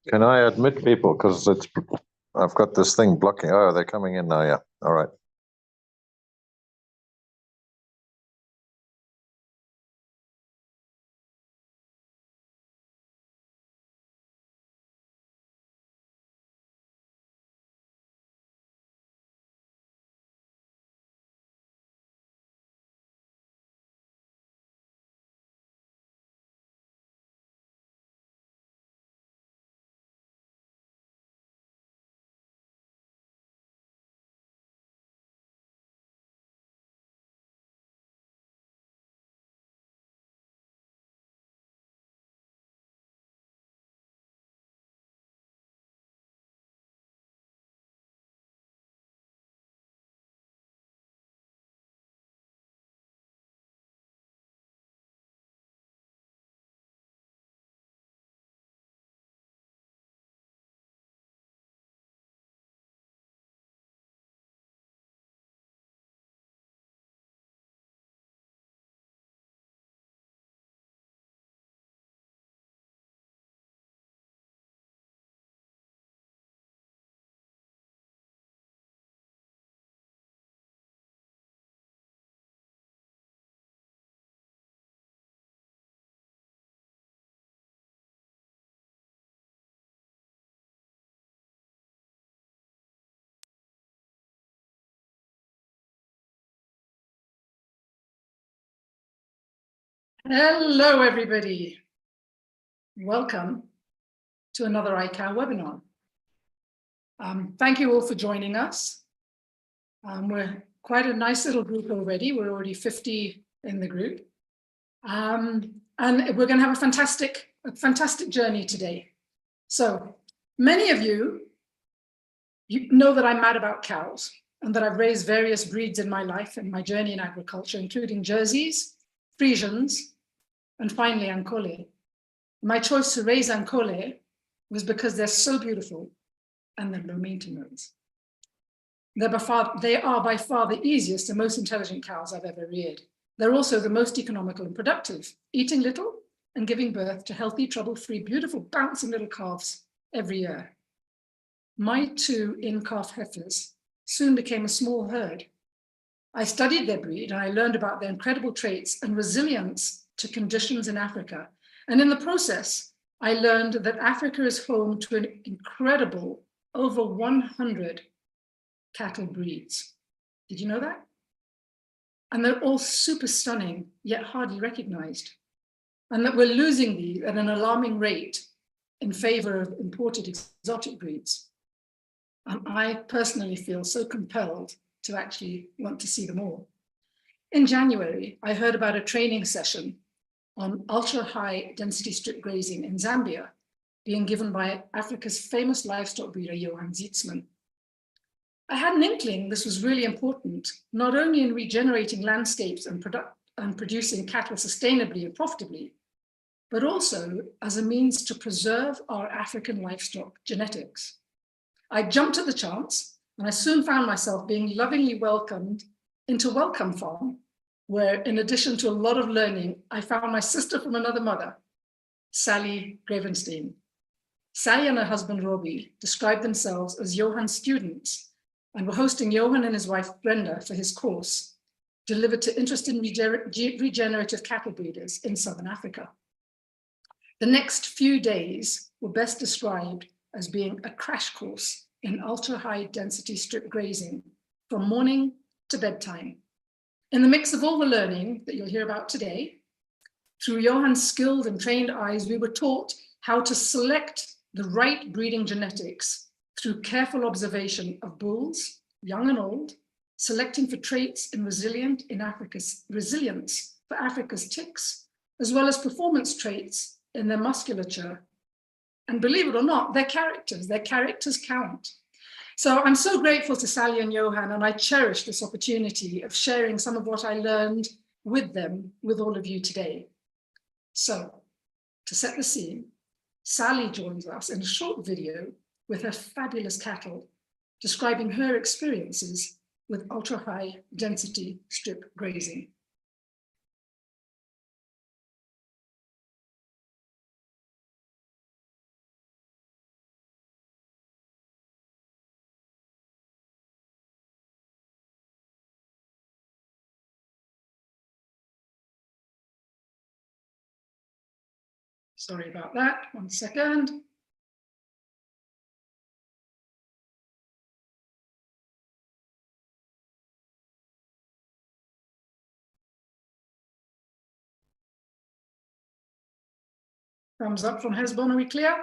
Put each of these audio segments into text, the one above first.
Can I admit people? Because I've got this thing blocking. Oh, they're coming in now. Yeah. All right. Hello, everybody. Welcome to another ICAO webinar. Thank you all for joining us. We're quite a nice little group already. We're already 50 in the group. And we're going to have a fantastic journey today. So many of you know that I'm mad about cows and that I've raised various breeds in my life and my journey in agriculture, including Jerseys, Friesians, and finally Ankole. My choice to raise Ankole was because they're so beautiful and they're low maintenance. They are by far the easiest and most intelligent cows I've ever reared. They're also the most economical and productive, eating little and giving birth to healthy, trouble-free, beautiful, bouncing little calves every year. My 2 in-calf heifers soon became a small herd. I studied their breed and I learned about their incredible traits and resilience to conditions in Africa. And in the process, I learned that Africa is home to an incredible over 100 cattle breeds. Did you know that? And they're all super stunning, yet hardly recognized. And that we're losing these at an alarming rate in favor of imported exotic breeds. And I personally feel so compelled to actually want to see them all. In January, I heard about a training session on ultra-high density strip grazing in Zambia being given by Africa's famous livestock breeder, Johan Zitzman. I had an inkling this was really important, not only in regenerating landscapes and producing cattle sustainably and profitably, but also as a means to preserve our African livestock genetics. I jumped at the chance and I soon found myself being lovingly welcomed into Welcome Farm, where in addition to a lot of learning, I found my sister from another mother, Sally Gravenstein. Sally and her husband, Robbie, described themselves as Johan's students and were hosting Johan and his wife, Brenda, for his course, delivered to interested regenerative cattle breeders in Southern Africa. The next few days were best described as being a crash course in ultra-high density strip grazing from morning to bedtime. In the mix of all the learning that you'll hear about today, through Johan's skilled and trained eyes, we were taught how to select the right breeding genetics through careful observation of bulls, young and old, selecting for traits in resilience for Africa's ticks, as well as performance traits in their musculature. And believe it or not, their characters count. So I'm so grateful to Sally and Johan, and I cherish this opportunity of sharing some of what I learned with them, with all of you today. So to set the scene, Sally joins us in a short video with her fabulous cattle, describing her experiences with ultra-high density strip grazing. Sorry about that. 1 second. Thumbs up from Hesbon, are we clear?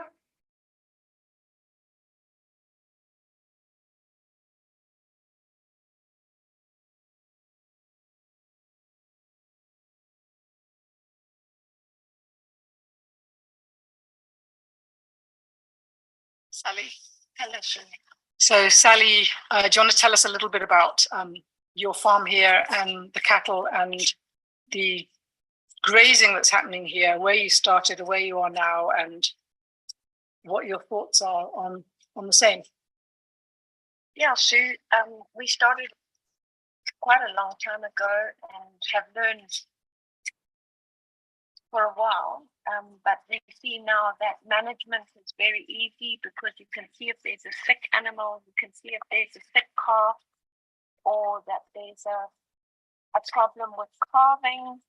Sally, hello. So Sally, do you want to tell us a little bit about your farm here and the cattle and the grazing that's happening here, where you started, where you are now, and what your thoughts are on the same? Yeah, Sue, we started quite a long time ago and have learned for a while, but we see now that management is very easy because you can see if there's a sick animal, you can see if there's a sick calf, or that there's a problem with calving.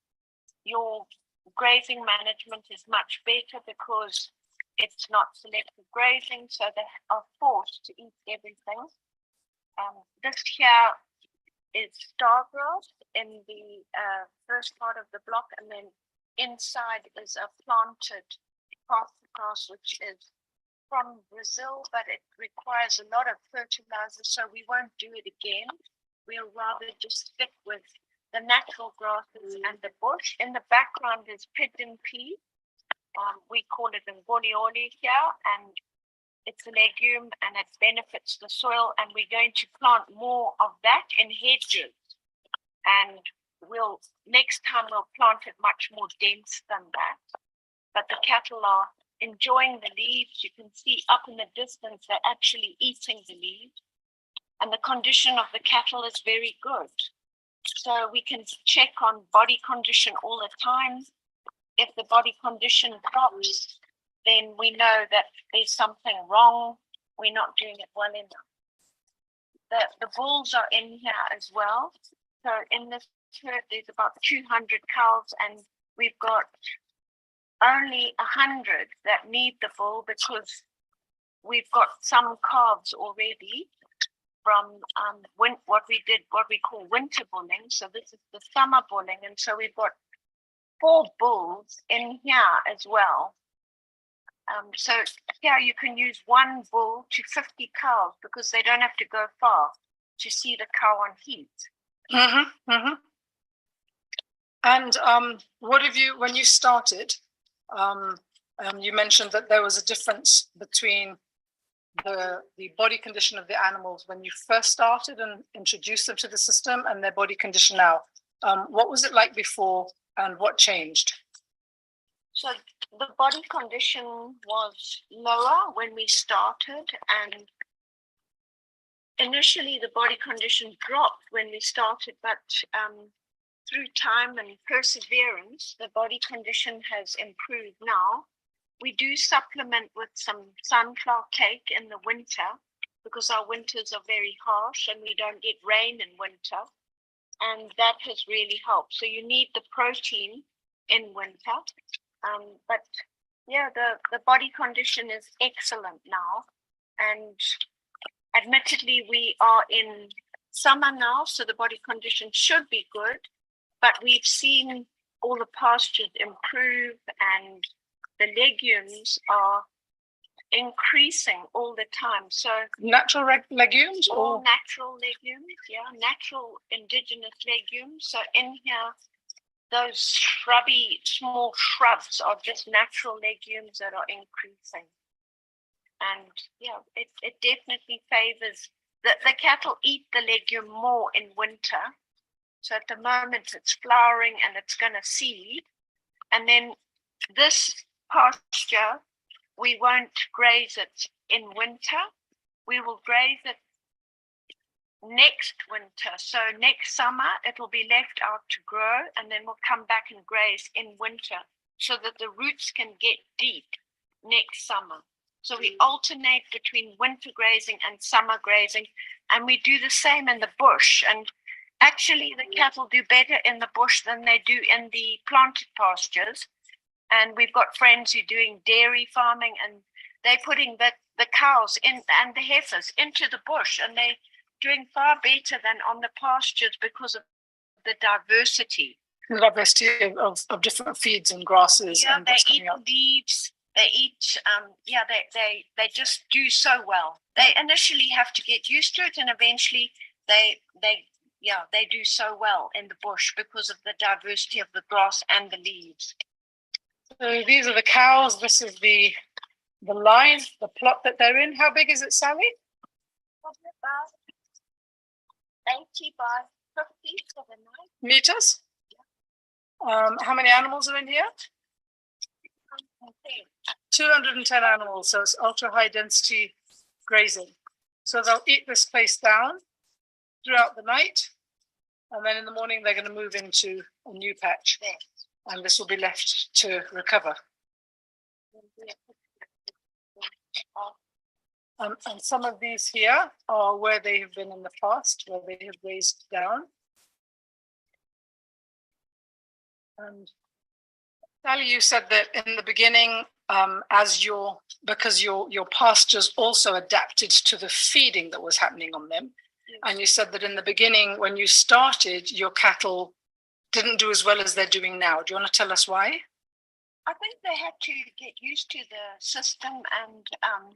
Your grazing management is much better because it's not selective grazing, so they are forced to eat everything. This here is stargrass in the first part of the block, and then inside is a planted grass, which is from Brazil, but it requires a lot of fertilizer, so we won't do it again. We'll rather just stick with the natural grasses and the bush. In the background is pigeon pea. We call it ngolioli here, and it's a legume and it benefits the soil, and we're going to plant more of that in hedges, and next time we'll plant it much more dense than that. But the cattle are enjoying the leaves. You can see up in the distance they're actually eating the leaves, and the condition of the cattle is very good. So we can check on body condition all the time. If the body condition drops, then we know that there's something wrong. We're not doing it well enough. The bulls are in here as well. So in this herd, there's about 200 cows, and we've got only 100 that need the bull because we've got some calves already from what we call winter bulling. So this is the summer bulling, and so we've got 4 bulls in here as well. So here you can use 1 bull to 50 cows because they don't have to go far to see the cow on heat. Mm-hmm, mm-hmm. And what have you, when you started, you mentioned that there was a difference between the body condition of the animals when you first started and introduced them to the system and their body condition now. What was it like before and what changed? So the body condition was lower when we started, and initially the body condition dropped when we started, but through time and perseverance, the body condition has improved now. We do supplement with some sunflower cake in the winter because our winters are very harsh and we don't get rain in winter, and that has really helped. So you need the protein in winter. But yeah, the body condition is excellent now, and admittedly we are in summer now, so the body condition should be good, but we've seen all the pastures improve and the legumes are increasing all the time. So natural legumes, all or natural legumes, yeah, natural indigenous legumes. So in here, those shrubby, small shrubs are just natural legumes that are increasing. And yeah, it definitely favors, the cattle eat the legume more in winter. So at the moment it's flowering and it's going to seed. And then this pasture, we won't graze it in winter. We will graze it next winter. So next summer it'll be left out to grow, and then we'll come back and graze in winter so that the roots can get deep next summer. So we alternate between winter grazing and summer grazing, and we do the same in the bush. And actually the cattle do better in the bush than they do in the planted pastures And we've got friends who are doing dairy farming, and they're putting the cows in and the heifers into the bush, and they're doing far better than on the pastures because of the diversity. The diversity of different feeds and grasses. Yeah, and they what's eat coming up. leaves. They eat. They just do so well. They initially have to get used to it, and eventually they do so well in the bush because of the diversity of the grass and the leaves. So these are the cows. This is the line, the plot that they're in. How big is it, Sally? Probably about 80 by 50 for the night. Meters? How many animals are in here? 210 animals, so it's ultra high density grazing. So they'll eat this place down throughout the night, and then in the morning they're going to move into a new patch, and this will be left to recover. And some of these here are where they have been in the past, where they have grazed down. And Sally, you said that in the beginning, because your pastures also adapted to the feeding that was happening on them. Yes. And you said that in the beginning, when you started, your cattle didn't do as well as they're doing now. Do you want to tell us why? I think they had to get used to the system, and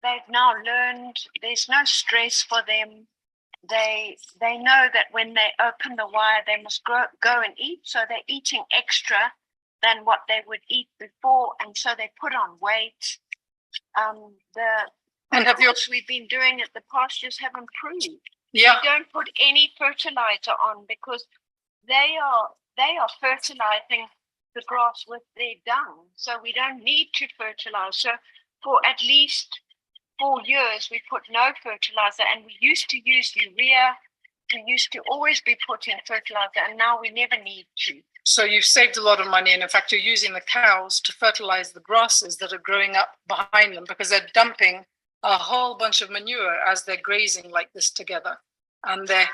they've now learned there's no stress for them. They know that when they open the wire, they must go and eat. So they're eating extra than what they would eat before, and so they put on weight. We've been doing it. The pastures have improved. Yeah. We don't put any fertilizer on because they are fertilizing the grass with their dung. So we don't need to fertilize. So for at least 4 years, we put no fertilizer, and we used to use urea. We used to always be putting fertilizer, and now we never need to. So you've saved a lot of money, and in fact, you're using the cows to fertilize the grasses that are growing up behind them, because they're dumping a whole bunch of manure as they're grazing like this together. And they're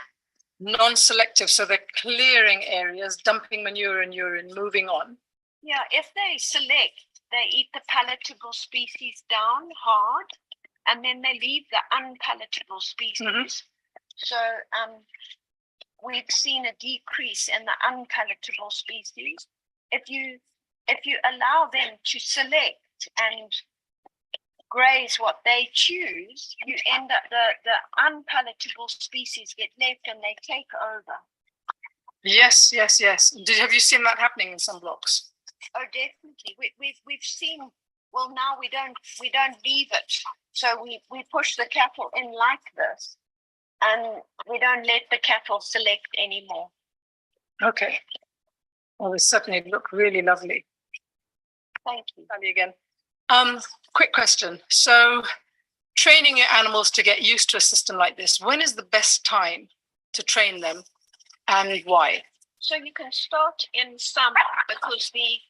non-selective, so they're clearing areas, dumping manure and urine, moving on. Yeah, if they select, they eat the palatable species down hard, and then they leave the unpalatable species. Mm-hmm. So we've seen a decrease in the unpalatable species. If you allow them to select and graze what they choose, you end up the unpalatable species get left and they take over. Yes. Have you seen that happening in some blocks? Oh, definitely. We've seen. Well, now we don't leave it. So we push the cattle in like this, and we don't let the cattle select anymore. Okay. Well, they certainly look really lovely. Thank you. Sally again. Quick question. So training your animals to get used to a system like this, when is the best time to train them, and why? So you can start in summer because the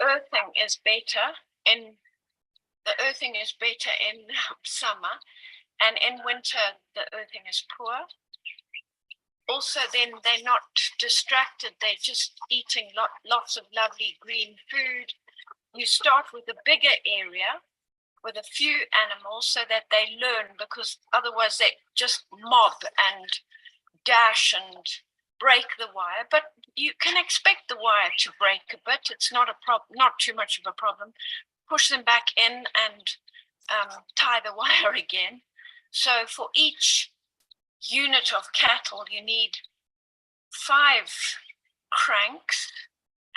earthing is better in summer, and in winter the earthing is poor. Also, then they're not distracted, they're just eating lots of lovely green food. You start with a bigger area with a few animals so that they learn, because otherwise they just mob and dash and break the wire. But you can expect the wire to break a bit. It's not too much of a problem. Push them back in and tie the wire again. So for each unit of cattle, you need 5 cranks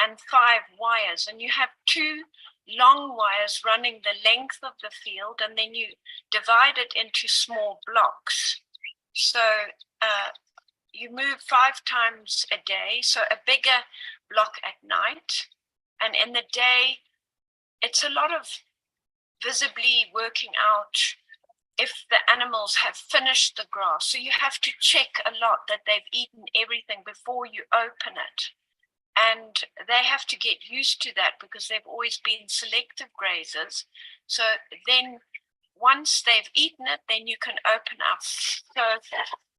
and 5 wires, and you have 2 long wires running the length of the field, and then you divide it into small blocks. So you move 5 times a day, so a bigger block at night, and in the day it's a lot of visibly working out if the animals have finished the grass. So you have to check a lot that they've eaten everything before you open it. And they have to get used to that because they've always been selective grazers. So then once they've eaten it, then you can open up. So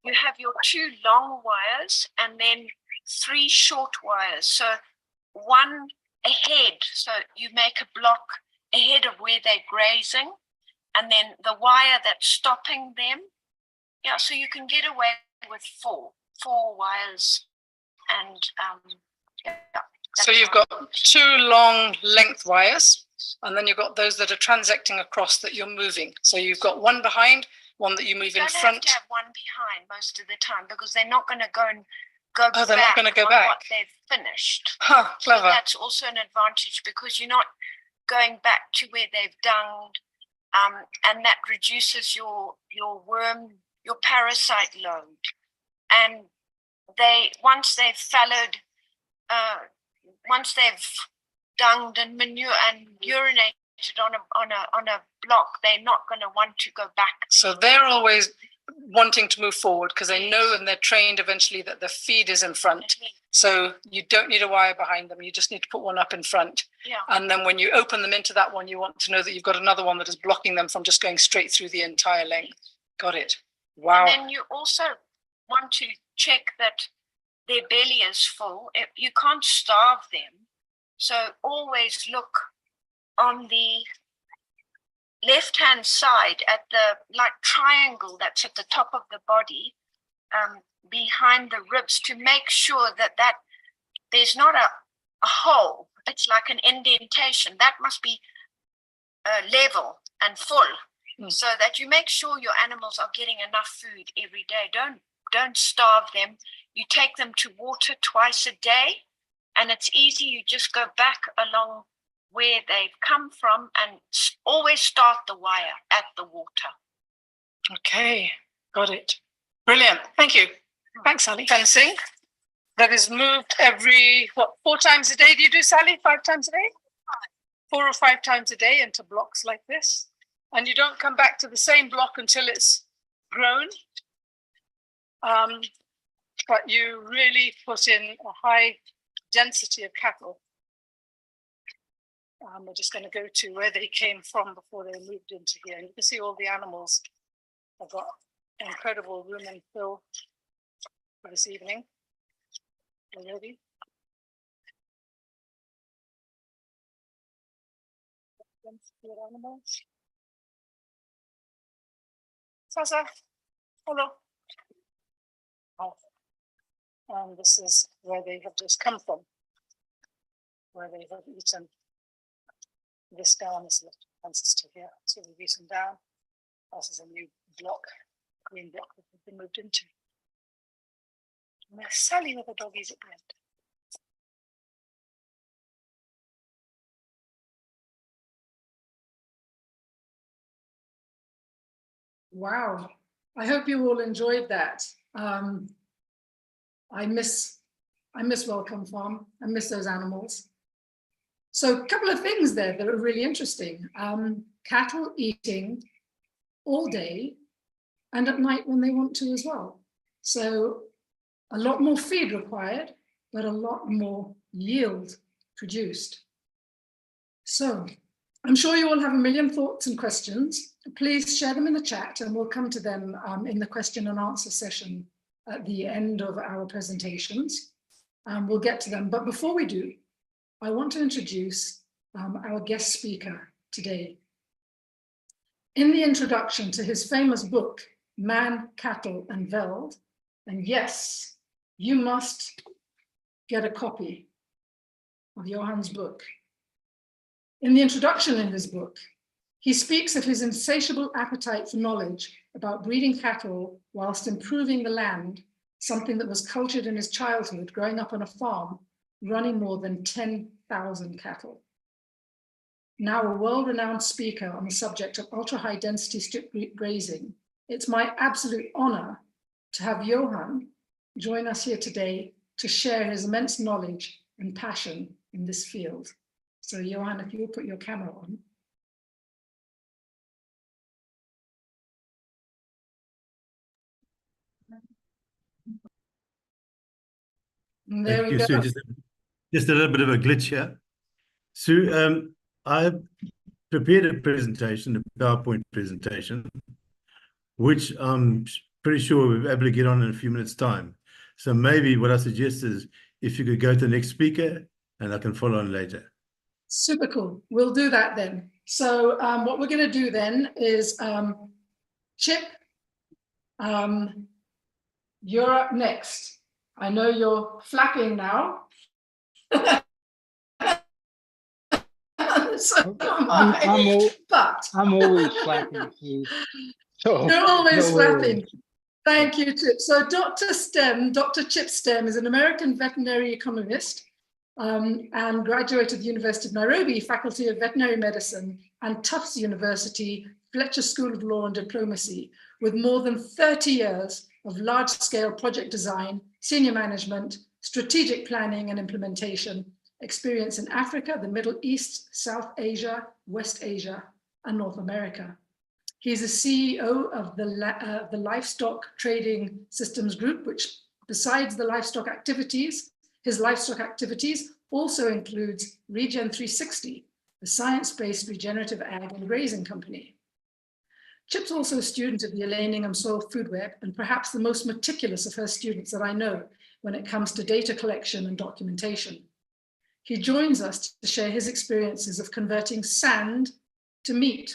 you have your 2 long wires and then 3 short wires. So one ahead. So you make a block ahead of where they're grazing, and then the wire that's stopping them. Yeah, so you can get away with four wires, and yeah. So you've got two long length wires, and then you've got those that are transecting across that you're moving. So you've got one behind, one that you move in front. You don't have to have one behind most of the time, because they're not going to go back. Oh, they're not going to go back. What they've finished. Huh, clever. So that's also an advantage, because you're not going back to where they've dunged, and that reduces your worm, your parasite load. And once they've fallowed, once they've dunged and manure and urinated on a block, they're not going to want to go back. So they're always wanting to move forward, because they know and they're trained eventually that the feed is in front. So you don't need a wire behind them. You just need to put one up in front. Yeah. And then when you open them into that one, you want to know that you've got another one that is blocking them from just going straight through the entire length. Got it. Wow. And then you also want to check that their belly is full. You can't starve them. So always look on the left-hand side at the triangle that's at the top of the body, behind the ribs, to make sure that there's not a hole. It's like an indentation. That must be level and full, so that you make sure your animals are getting enough food every day. Don't starve them. You take them to water twice a day, and it's easy. You just go back along where they've come from and always start the wire at the water. Okay, got it. Brilliant. Thank you. Thanks, Sally. Fencing that is moved every, 4 times a day? Do you do, Sally? 5 times a day? 4 or 5 times a day into blocks like this. And you don't come back to the same block until it's grown. But you really put in a high density of cattle. We're just going to go to where they came from before they moved into here. And you can see all the animals have got incredible room and fill for this evening already. Animals. Sasa, hello. Oh. And this is where they have just come from, where they have eaten. This down is the ancestor here, so we've eaten down. This is a new block, green block that we've been moved into. And there's Sally with the doggies at the end. Wow, I hope you all enjoyed that. I miss Welcome Farm. I miss those animals. So a couple of things there that are really interesting. Cattle eating all day and at night when they want to as well. So a lot more feed required, but a lot more yield produced. So I'm sure you all have a million thoughts and questions. Please share them in the chat and we'll come to them in the question and answer session at the end of our presentations. We'll get to them, but before we do, I want to introduce our guest speaker today. In the introduction to his famous book, Man, Cattle and Veld, and yes, you must get a copy of Johan's book. In the introduction in his book, he speaks of his insatiable appetite for knowledge about breeding cattle whilst improving the land, something that was cultured in his childhood, growing up on a farm, running more than 10,000 cattle. Now a world-renowned speaker on the subject of ultra-high density strip grazing, it's my absolute honor to have Johan join us here today to share his immense knowledge and passion in this field. So Johan, if you'll put your camera on. And there we go. Sue, just a little bit of a glitch here. Sue, I prepared a presentation, a PowerPoint presentation, which I'm pretty sure we'll be able to get on in a few minutes' time. So maybe what I suggest is if you could go to the next speaker and I can follow on later. Super cool. We'll do that then. So what we're going to do then is Chip, you're up next. I know you're flapping now. So am I, but I'm always flapping, Sue. So you're always no worries. flapping. Thank you, Chip. So Dr. Chip Stem is an American veterinary economist and graduate of the University of Nairobi, Faculty of Veterinary Medicine, and Tufts University, Fletcher School of Law and Diplomacy, with more than 30 years of large-scale project design, senior management, strategic planning and implementation, experience in Africa, the Middle East, South Asia, West Asia, and North America. He's a CEO of the Livestock Trading Systems Group, which besides the livestock activities, his livestock activities also includes Regen 360, the science-based regenerative ag and grazing company. Chip's also a student of the Elaine Ingham Soil Food Web and perhaps the most meticulous of her students that I know when it comes to data collection and documentation. He joins us to share his experiences of converting sand to meat.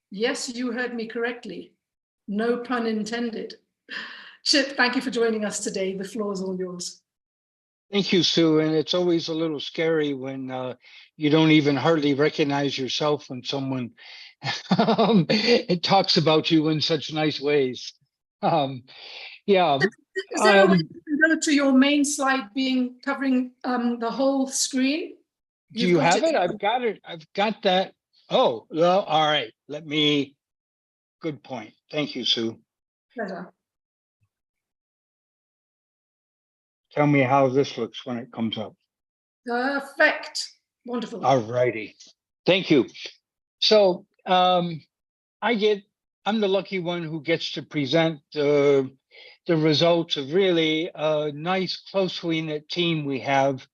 Yes, you heard me correctly. No pun intended. Chip, thank you for joining us today. The floor is all yours. Thank you, Sue. And it's always a little scary when you don't even hardly recognize yourself when someone it talks about you in such nice ways. Yeah. Is there a way you can go to your main slide covering the whole screen? Do you have it? I've got it. I've got that. Oh, well, all right. Good point. Thank you, Sue. Pleasure. Tell me how this looks when it comes up. Perfect. Wonderful. All righty. Thank you. So I'm the lucky one who gets to present the results of really a nice, closely knit team we have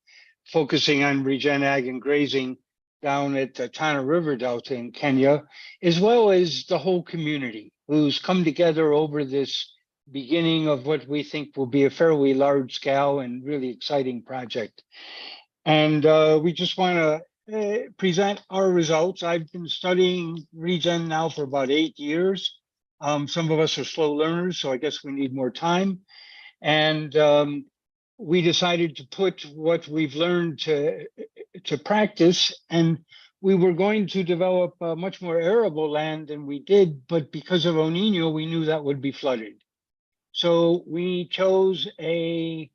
focusing on regen ag and grazing down at the Tana River Delta in Kenya, as well as the whole community who's come together over this beginning of what we think will be a fairly large scale and really exciting project. And we just want to present our results. I've been studying regen now for about 8 years. Some of us are slow learners, so I guess we need more time. And we decided to put what we've learned to practice, and we were going to develop much more arable land than we did, but because of El Nino, we knew that would be flooded. So we chose a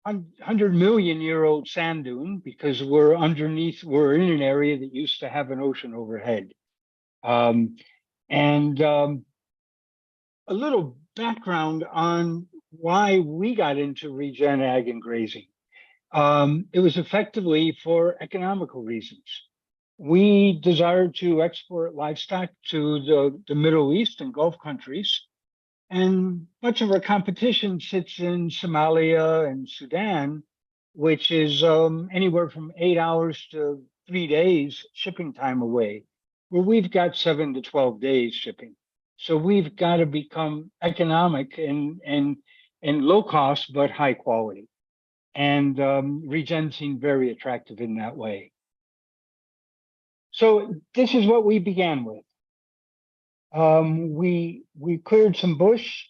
100 million year old sand dune because we're in an area that used to have an ocean overhead. A little background on why we got into regen ag and grazing. It was effectively for economical reasons. We desired to export livestock to the Middle East and Gulf countries. And much of our competition sits in Somalia and Sudan, which is anywhere from 8 hours to 3 days shipping time away, where we've got 7 to 12 days shipping. So we've got to become economic and low cost, but high quality. And regen seemed very attractive in that way. So this is what we began with. We cleared some bush.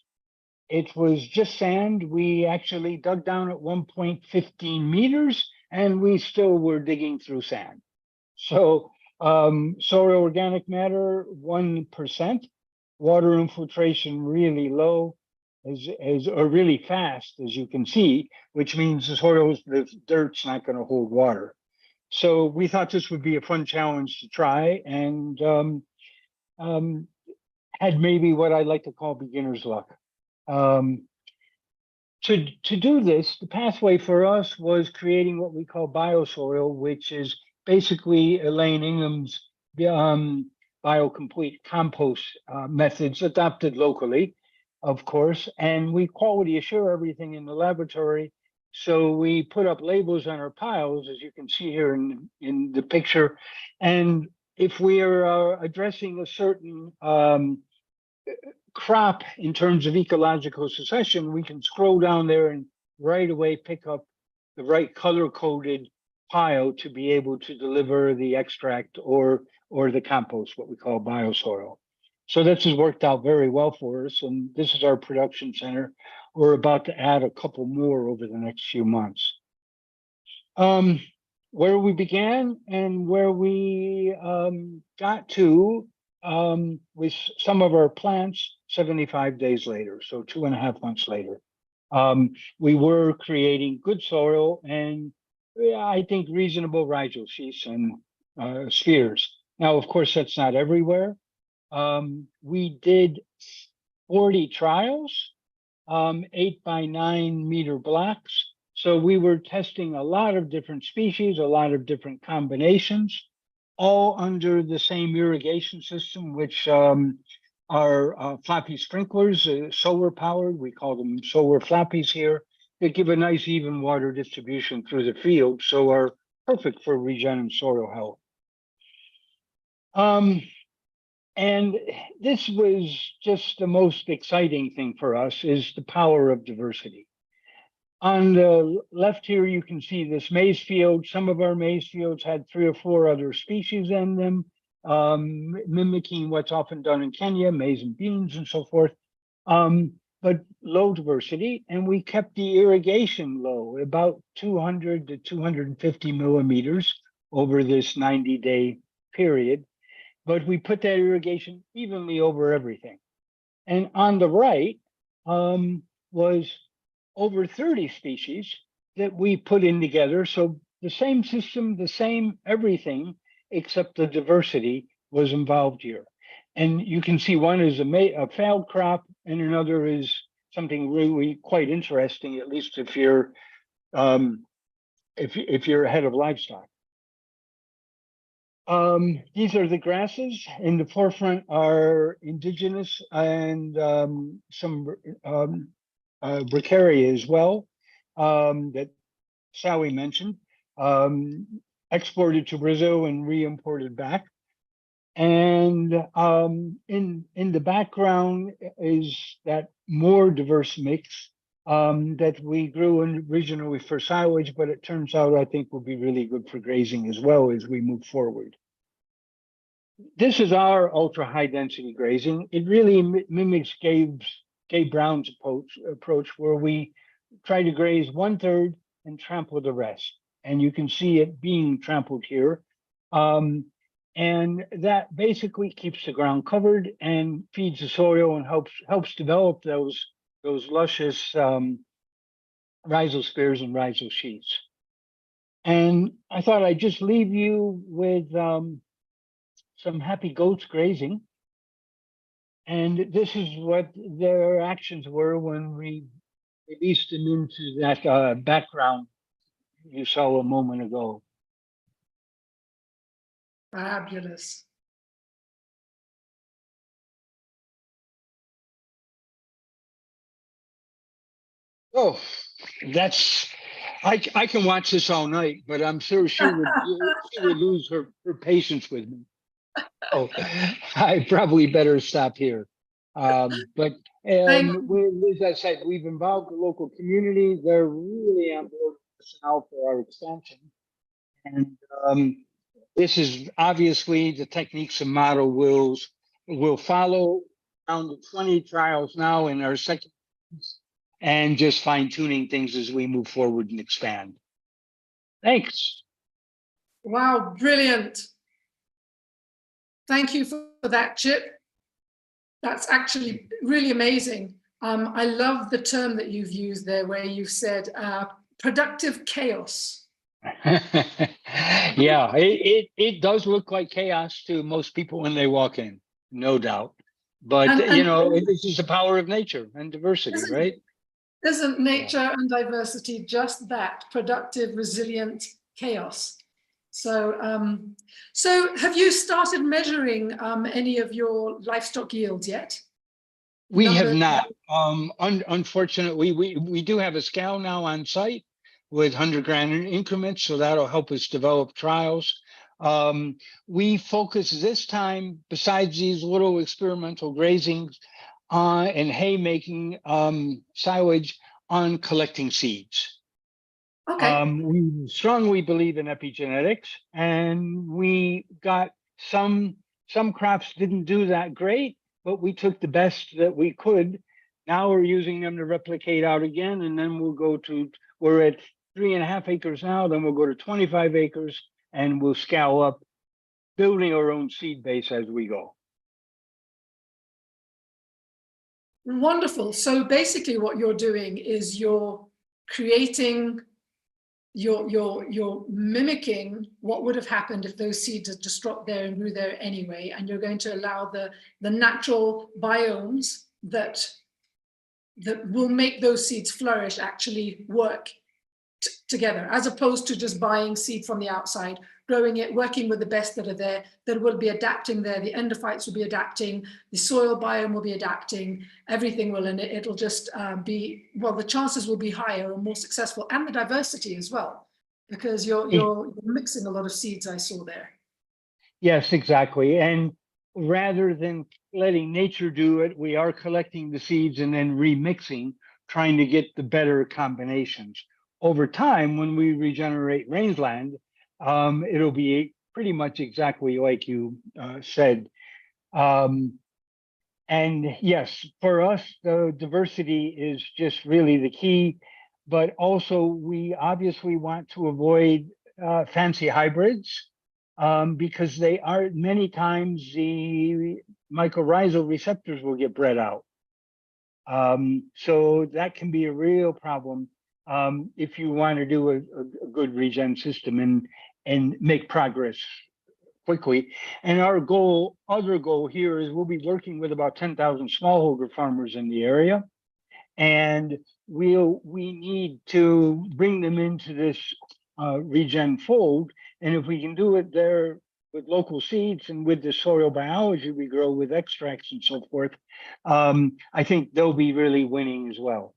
It was just sand. We actually dug down at 1.15 meters, and we still were digging through sand. So soil organic matter 1%, water infiltration really low, or really fast, as you can see, which means the dirt's not going to hold water. So we thought this would be a fun challenge to try, and had maybe what I like to call beginner's luck. To do this, the pathway for us was creating what we call biossoil, which is basically Elaine Ingham's biocomplete compost methods adopted locally, of course, and we quality assure everything in the laboratory. So we put up labels on our piles, as you can see here in the picture. And if we are addressing a certain crop in terms of ecological succession, we can scroll down there and right away pick up the right color-coded pile to be able to deliver the extract or the compost, what we call biosolids. So this has worked out very well for us, and this is our production center. We're about to add a couple more over the next few months. Where we began and where we got to with some of our plants 75 days later, so 2.5 months later. We were creating good soil and I think reasonable rhizal sheaths and spheres. Now, of course, that's not everywhere. We did 40 trials, 8 by 9 meter blocks. So we were testing a lot of different species, a lot of different combinations, all under the same irrigation system, which are floppy sprinklers, solar powered. We call them solar floppies here. They give a nice even water distribution through the field, so are perfect for regenerating soil health. And this was just the most exciting thing for us, is the power of diversity. On the left here, you can see this maize field. Some of our maize fields had 3 or 4 other species in them, mimicking what's often done in Kenya, maize and beans and so forth, but low diversity. And we kept the irrigation low, about 200 to 250 millimeters over this 90-day period. But we put that irrigation evenly over everything. And on the right was over 30 species that we put in together. So the same system, the same everything, except the diversity was involved here. And you can see one is a failed crop and another is something really quite interesting, at least if you're ahead of livestock. These are the grasses. In the forefront are indigenous and some Bracharia as well, that Sally mentioned, exported to Brazil and re-imported back. And in the background is that more diverse mix that we grew originally for silage, but it turns out I think will be really good for grazing as well as we move forward. This is our ultra high density grazing. It really mimics Gabe Brown's approach, where we try to graze 1/3 and trample the rest. And you can see it being trampled here. And that basically keeps the ground covered and feeds the soil and helps develop those luscious rhizospheres and rhizal sheaths. And I thought I'd just leave you with some happy goats grazing. And this is what their actions were when we released them into that background you saw a moment ago. Fabulous. Oh, I can watch this all night, but I'm sure she would lose her patience with me. Oh, I probably better stop here. But as I said, we've involved the local community. They're really on board with us now for our expansion. And this is obviously the techniques and model will follow around the 20 trials now in our second, and just fine tuning things as we move forward and expand. Thanks. Wow, brilliant. Thank you for that, Chip. That's actually really amazing. I love the term that you've used there, where you've said productive chaos. Yeah, it does look like chaos to most people when they walk in, no doubt. But you know, this is the power of nature and diversity, right? Isn't nature and diversity just that, productive, resilient chaos? So, so have you started measuring any of your livestock yields yet? We have not. Unfortunately, we do have a scale now on site with 100-gram increments, so that'll help us develop trials. We focus this time, besides these little experimental grazings and hay making silage, on collecting seeds. Okay. We strongly believe in epigenetics, and we got some crops didn't do that great, but we took the best that we could. Now we're using them to replicate out again, and then we're at 3.5 acres now, then we'll go to 25 acres, and we'll scale up, building our own seed base as we go. Wonderful. So basically what you're doing is you're creating, you're mimicking what would have happened if those seeds had just dropped there and grew there anyway, and you're going to allow the natural biomes that will make those seeds flourish actually work together, as opposed to just buying seed from the outside, growing it, working with the best that are there, that will be adapting there. The endophytes will be adapting, the soil biome will be adapting, everything will, and it'll just be, well, the chances will be higher and more successful, and the diversity as well, because you're mixing a lot of seeds I saw there. Yes, exactly. And rather than letting nature do it, we are collecting the seeds and then remixing, trying to get the better combinations. Over time, when we regenerate rangeland, it'll be pretty much exactly like you said. And yes, for us, the diversity is just really the key, but also we obviously want to avoid fancy hybrids, because they are many times the mycorrhizal receptors will get bred out. So that can be a real problem if you want to do a good regen system and make progress quickly. And our other goal here is we'll be working with about 10,000 smallholder farmers in the area, and we need to bring them into this regen fold. And if we can do it there with local seeds and with the soil biology we grow with extracts and so forth, I think they'll be really winning as well.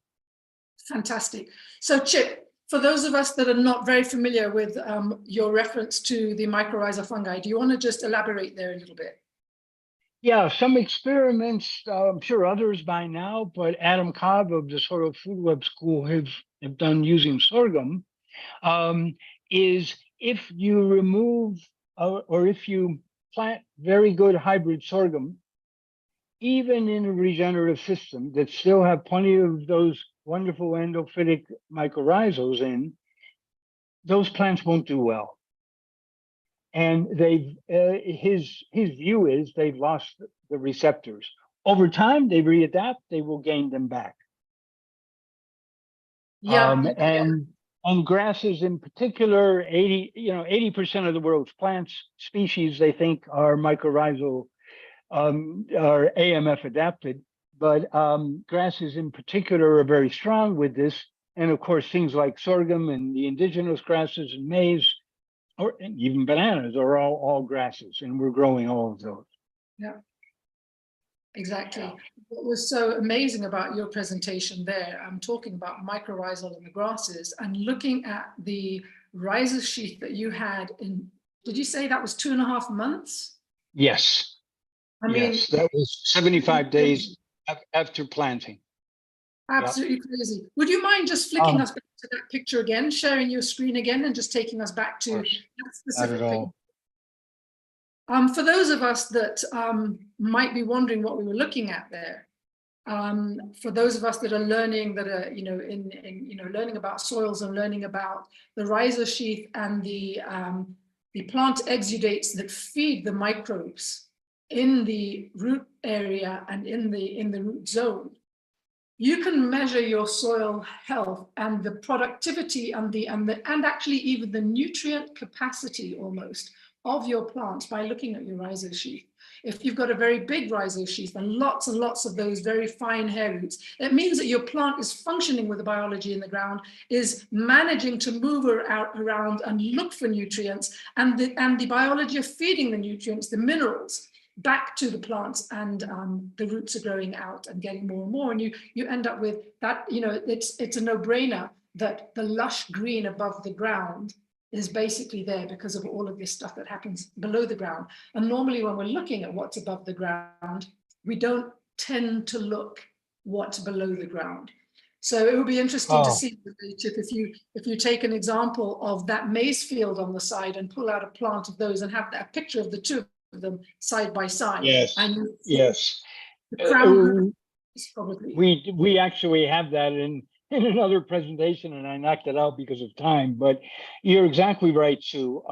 Fantastic. So Chip, for those of us that are not very familiar with your reference to the mycorrhizal fungi, do you want to just elaborate there a little bit? Yeah, some experiments, I'm sure others by now, but Adam Cobb of the Soil Food Web School have done using sorghum, is if you remove or if you plant very good hybrid sorghum, even in a regenerative system that still have plenty of those wonderful endophytic mycorrhizals in, those plants won't do well. And his view is they've lost the receptors. Over time, they readapt, they will gain them back. Yeah. And grasses in particular, 80% of the world's plants species they think are mycorrhizal, are AMF adapted, but grasses in particular are very strong with this. And of course, things like sorghum and the indigenous grasses and maize, or even bananas, are all grasses, and we're growing all of those. Yeah, exactly. What was so amazing about your presentation there, I'm talking about mycorrhizal in the grasses and looking at the rhizos sheath that you had in, did you say that was 2.5 months? Yes. I mean, yes, that was 75 days after planting. Absolutely crazy. Would you mind just flicking us back to that picture again, sharing your screen again, and just taking us back to that specific thing? For those of us that might be wondering what we were looking at there, for those of us that are learning, that are learning about soils and learning about the rhizos sheath and the plant exudates that feed the microbes in the root area and in the root zone, you can measure your soil health and the productivity and actually even the nutrient capacity almost of your plants by looking at your rhizos sheath. If you've got a very big rhizos sheath and lots of those very fine hair roots, it means that your plant is functioning with the biology in the ground, is managing to move around and look for nutrients, and the biology of feeding the nutrients, the minerals, back to the plants, and the roots are growing out and getting more and more, and you end up with that. It's a no-brainer that the lush green above the ground is basically there because of all of this stuff that happens below the ground. And normally when we're looking at what's above the ground, we don't tend to look what's below the ground. So it would be interesting to Oh. see, Chip, if you take an example of that maize field on the side and pull out a plant of those and have that picture of the two of them side by side. Yes, And yes. the crown is probably. We actually have that in another presentation, and I knocked it out because of time, but you're exactly right, Sue.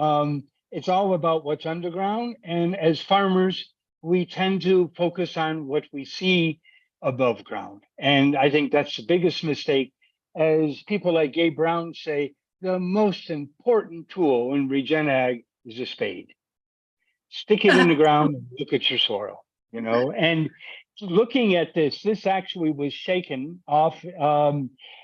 It's all about what's underground, and as farmers, we tend to focus on what we see above ground. And I think that's the biggest mistake. As people like Gabe Brown say, the most important tool in Regen Ag is a spade. Stick it in the ground and look at your soil, you know. And looking at this actually was shaken off.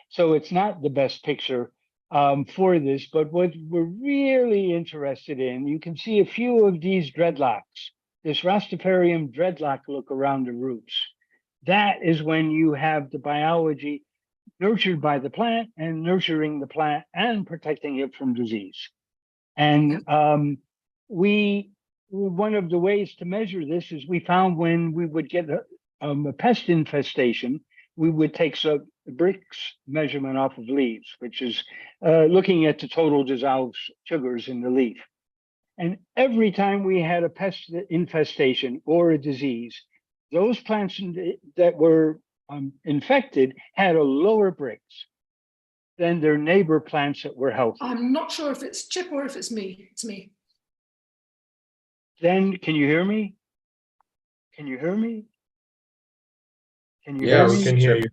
So it's not the best picture for this, but what we're really interested in, you can see a few of these dreadlocks, this Rastafarian dreadlock look around the roots. That is when you have the biology nurtured by the plant and nurturing the plant and protecting it from disease. And one of the ways to measure this is we found when we would get a pest infestation, we would take some Brix measurement off of leaves, which is looking at the total dissolved sugars in the leaf. And every time we had a pest infestation or a disease, those plants that were infected had a lower Brix than their neighbor plants that were healthy. I'm not sure if it's Chip or if it's me. It's me. Then, can you hear me? Can you hear me? Can you Yeah, hear we me? can hear you.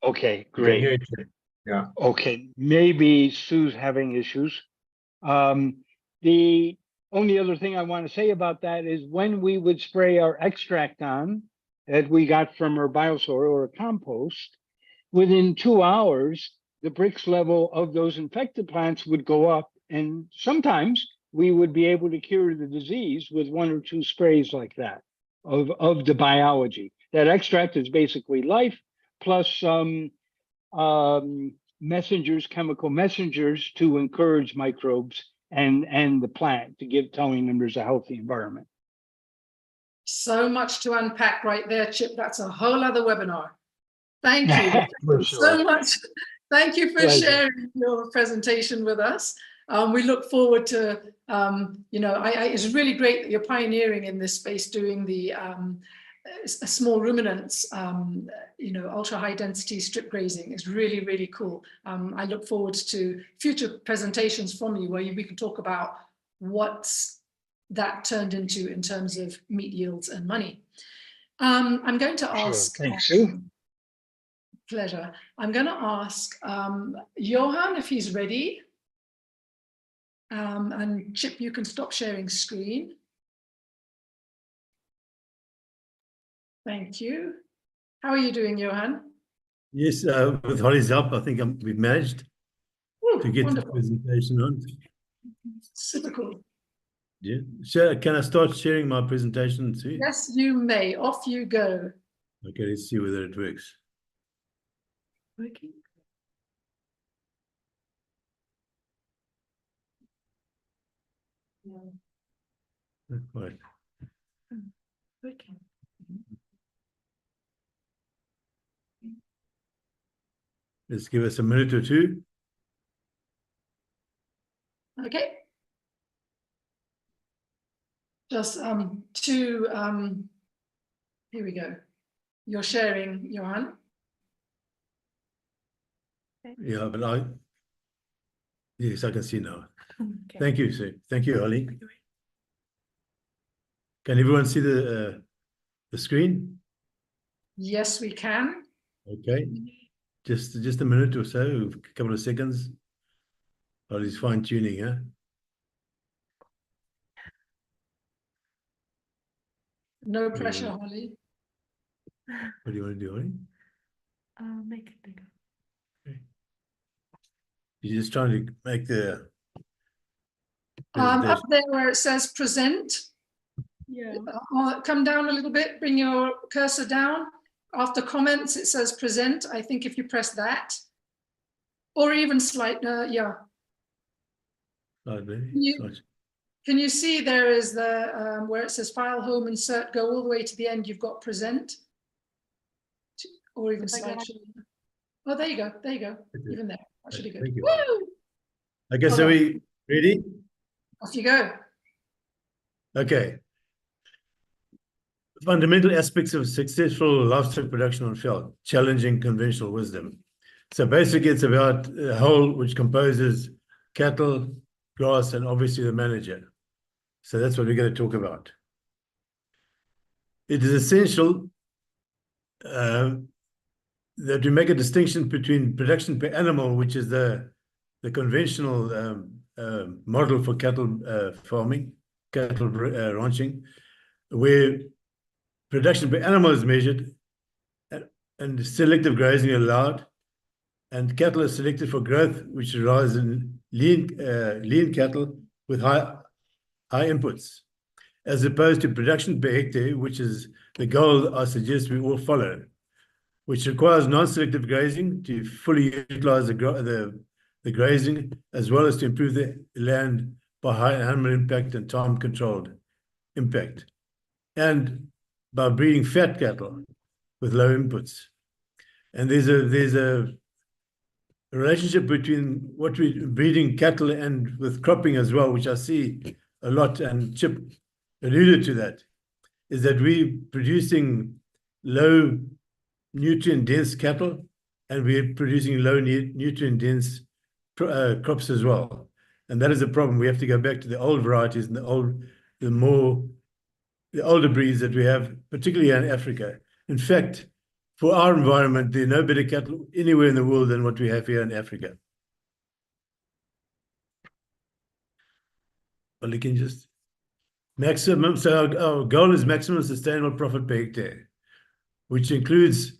Okay, We can hear great. you. Yeah. Okay, maybe Sue's having issues. The only other thing I want to say about that is when we would spray our extract on that we got from our biosoil or compost, within 2 hours, the Brix level of those infected plants would go up. And sometimes we would be able to cure the disease with 1 or 2 sprays like that of the biology. That extract is basically life plus some messengers, chemical messengers to encourage microbes and the plant to telling them there's a healthy environment. So much to unpack right there, Chip. That's a whole other webinar. Thank you. Thank For you sure. so much. Thank you for Pleasure. sharing your presentation with us. We look forward to, it's really great that you're pioneering in this space, doing the small ruminants, ultra high density strip grazing. Is really, really cool. I look forward to future presentations from you where we can talk about what's that turned into in terms of meat yields and money. I'm going to ask. Sure. Thanks, Sue. Pleasure. I'm going to ask Johan if he's ready. And Chip, you can stop sharing screen. Thank you. How are you doing, Johan? Yes, with Holly's help, I think we've managed to get wonderful. the presentation on. Super cool. Yeah. Sure. Can I start sharing my presentation too? Yes, you may. Off you go. Okay, let's see whether it works. Working. No. Not quite. Working. Let's give us a minute or two. Okay. Just here we go. You're sharing, Johan. Yeah, but yes, I can see now. Okay. Thank you, sir. Thank you, Holly. Can everyone see the screen? Yes, we can. Okay. Just a minute or so, a couple of seconds. Holly's fine tuning, huh? No pressure, Holly. What do you want to do, Holly? Make it bigger. Okay. You're just trying to make the Up there where it says present. Yeah. Come down a little bit, bring your cursor down. After comments, it says present. I think if you press that, or even yeah. Can you see there is the where it says file, home, insert, go all the way to the end, you've got present, or even slideshow. Oh, there you go. There you go. Even there. That should be good. Thank you. Woo! Okay, so we ready? Off you go. Okay. Fundamental aspects of successful livestock production on field, challenging conventional wisdom. So basically, it's about a whole which composes cattle, grass, and obviously the manager. So that's what we're going to talk about. It is essential that we make a distinction between production per animal, which is the conventional model for cattle farming, cattle ranching, where production per animal is measured and selective grazing allowed, and cattle are selected for growth, which relies on lean cattle with high inputs, as opposed to production per hectare, which is the goal I suggest we all follow, which requires non-selective grazing to fully utilize the grazing, as well as to improve the land by high animal impact and time-controlled impact, and by breeding fat cattle with low inputs. And there's a relationship between what we're breeding cattle and with cropping as well, which I see a lot, and Chip alluded to that, is that we're producing low nutrient dense cattle, and we're producing low nutrient dense crops as well. And that is a problem. We have to go back to the old varieties and the older breeds that we have, particularly in Africa. In fact, for our environment, there are no better cattle anywhere in the world than what we have here in Africa. Well, you can just maximum. So our goal is maximum sustainable profit per hectare, which includes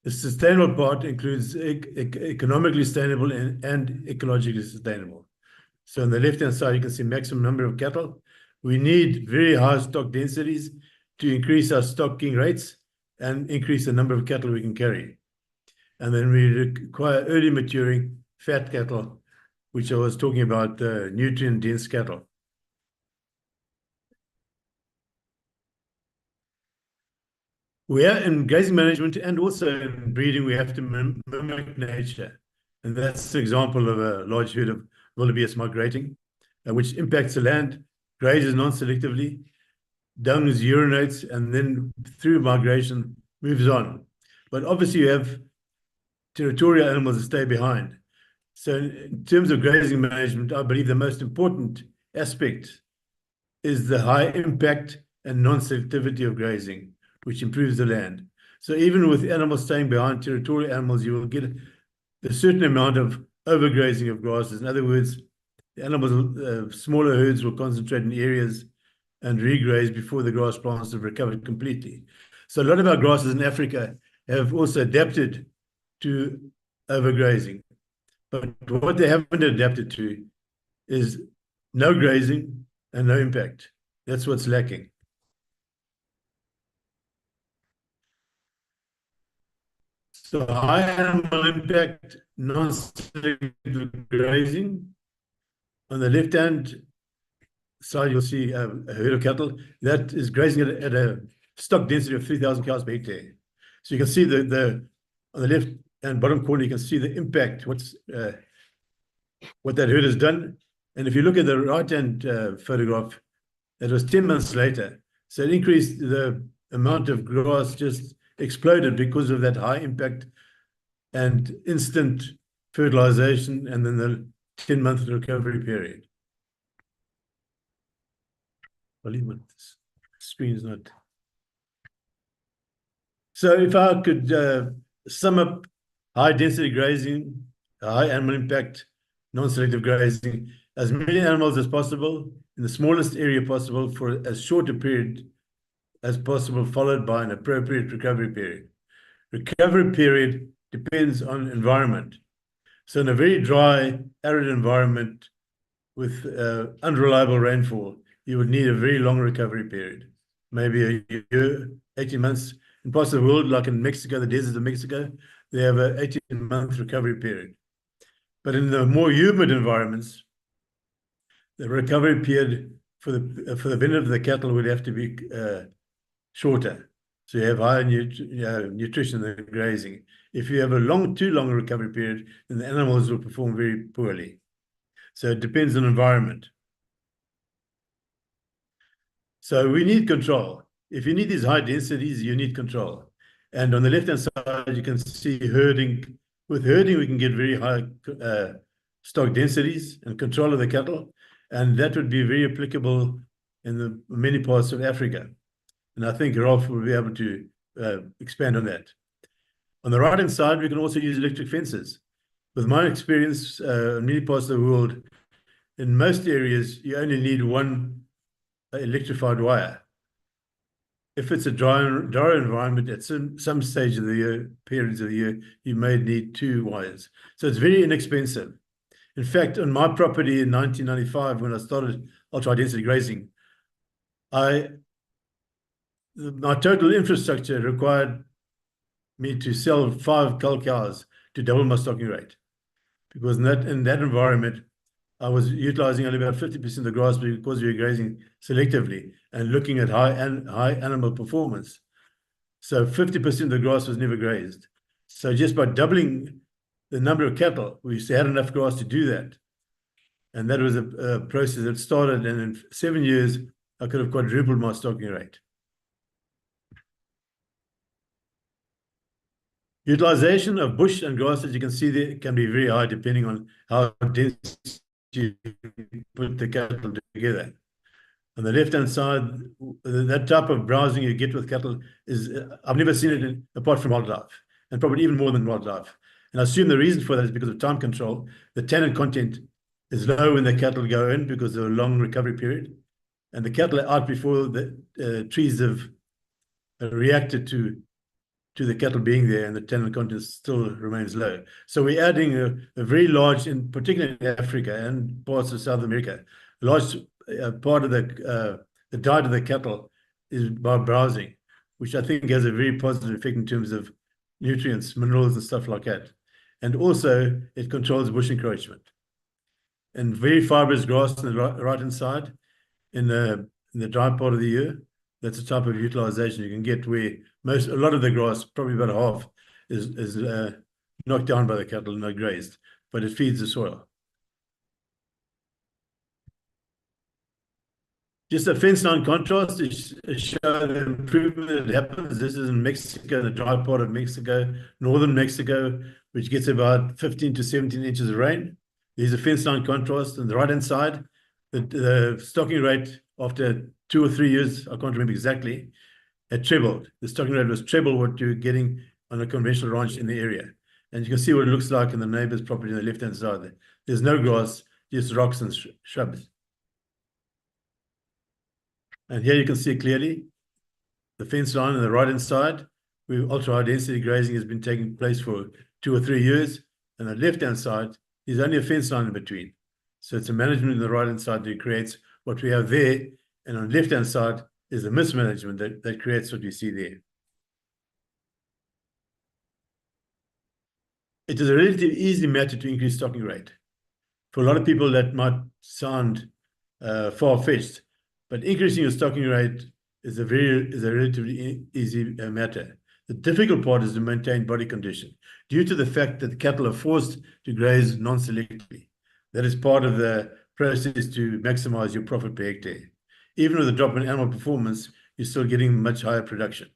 the sustainable part, includes economically sustainable and ecologically sustainable. So on the left-hand side, you can see maximum number of cattle. We need very high stock densities to increase our stocking rates and increase the number of cattle we can carry. And then we require early maturing fat cattle, which I was talking about, nutrient dense cattle. We are in grazing management and also in breeding, we have to mimic nature. And that's the example of a large herd of wildebeest migrating, which impacts the land, grazes non-selectively, dungs, urinates, and then through migration moves on. But obviously you have territorial animals that stay behind. So in terms of grazing management, I believe the most important aspect is the high impact and non-selectivity of grazing, which improves the land. So even with animals staying behind, territorial animals, you will get a certain amount of overgrazing of grasses. In other words, the animals, smaller herds will concentrate in areas and regraze before the grass plants have recovered completely. So a lot of our grasses in Africa have also adapted to overgrazing. But what they haven't adapted to is no grazing and no impact. That's what's lacking. So high animal impact, non-selective grazing. On the left-hand side, you'll see a herd of cattle that is grazing at a stock density of 3,000 cows per hectare. So you can see on the left and bottom corner, you can see the impact, what that herd has done. And if you look at the right-hand photograph, it was 10 months later. So it increased, the amount of grass just exploded because of that high impact and instant fertilization, and then the 10-month recovery period. Believe what this screen is not. So if I could sum up high density grazing, high animal impact, non-selective grazing, as many animals as possible in the smallest area possible for as short a period as possible, followed by an appropriate recovery period. Recovery period depends on environment. So in a very dry, arid environment with unreliable rainfall, you would need a very long recovery period, maybe a year, 18 months. In parts of the world, like in Mexico, the deserts of Mexico, they have an 18-month recovery period. But in the more humid environments, the recovery period for the benefit of the cattle would have to be shorter. So you have higher nutrition than grazing. If you have a too long recovery period, then the animals will perform very poorly. So it depends on environment. So we need control. If you need these high densities, you need control. And on the left-hand side, you can see herding. With herding, we can get very high stock densities and control of the cattle. And that would be very applicable in the many parts of Africa. And I think Rolf will be able to expand on that. On the right-hand side, we can also use electric fences. With my experience in many parts of the world, in most areas, you only need one electrified wire. If it's a drier environment at some stage of the year, periods of the year, you may need two wires. So it's very inexpensive. In fact, on my property in 1995, when I started ultra-high-density grazing, my total infrastructure required me to sell 5 cull cows to double my stocking rate. Because in that environment, I was utilizing only about 50% of the grass because we were grazing selectively and looking at high animal performance. So 50% of the grass was never grazed. So just by doubling the number of cattle, we had enough grass to do that. And that was a process that started, and in 7 years, I could have quadrupled my stocking rate. Utilization of bush and grass, as you can see there, can be very high depending on how dense you put the cattle together. On the left-hand side, that type of browsing you get with cattle is, I've never seen it apart from wildlife, and probably even more than wildlife. And I assume the reason for that is because of time control. The tannin content is low when the cattle go in because of a long recovery period. And the cattle are out before the trees have reacted to the cattle being there, and the tannin content still remains low. So we're adding a very large, in particular in Africa and parts of South America, a large part of the diet of the cattle is by browsing, which I think has a very positive effect in terms of nutrients, minerals, and stuff like that. And also, it controls bush encroachment. And very fibrous grass on the right-hand side in the dry part of the year, that's the type of utilization you can get where a lot of the grass, probably about half, is knocked down by the cattle and not grazed, but it feeds the soil. Just a fence line contrast to show the improvement that happens. This is in Mexico, the dry part of Mexico, northern Mexico, which gets about 15 to 17 inches of rain. There's a fence line contrast on the right-hand side. The stocking rate after 2 or 3 years, I can't remember exactly, had trebled. The stocking rate was treble what you're getting on a conventional ranch in the area. And you can see what it looks like in the neighbor's property on the left-hand side there. There's no grass, just rocks and shrubs. And here you can see clearly the fence line on the right-hand side, where ultra-high-density grazing has been taking place for 2 or 3 years. And on the left-hand side, there's only a fence line in between. So it's a management on the right-hand side that creates what we have there. And on the left-hand side is the mismanagement that creates what you see there. It is a relatively easy matter to increase stocking rate. For a lot of people, that might sound far-fetched, but increasing your stocking rate is a relatively easy matter. The difficult part is to maintain body condition due to the fact that the cattle are forced to graze non-selectively. That is part of the process to maximize your profit per hectare. Even with a drop in animal performance, you're still getting much higher production.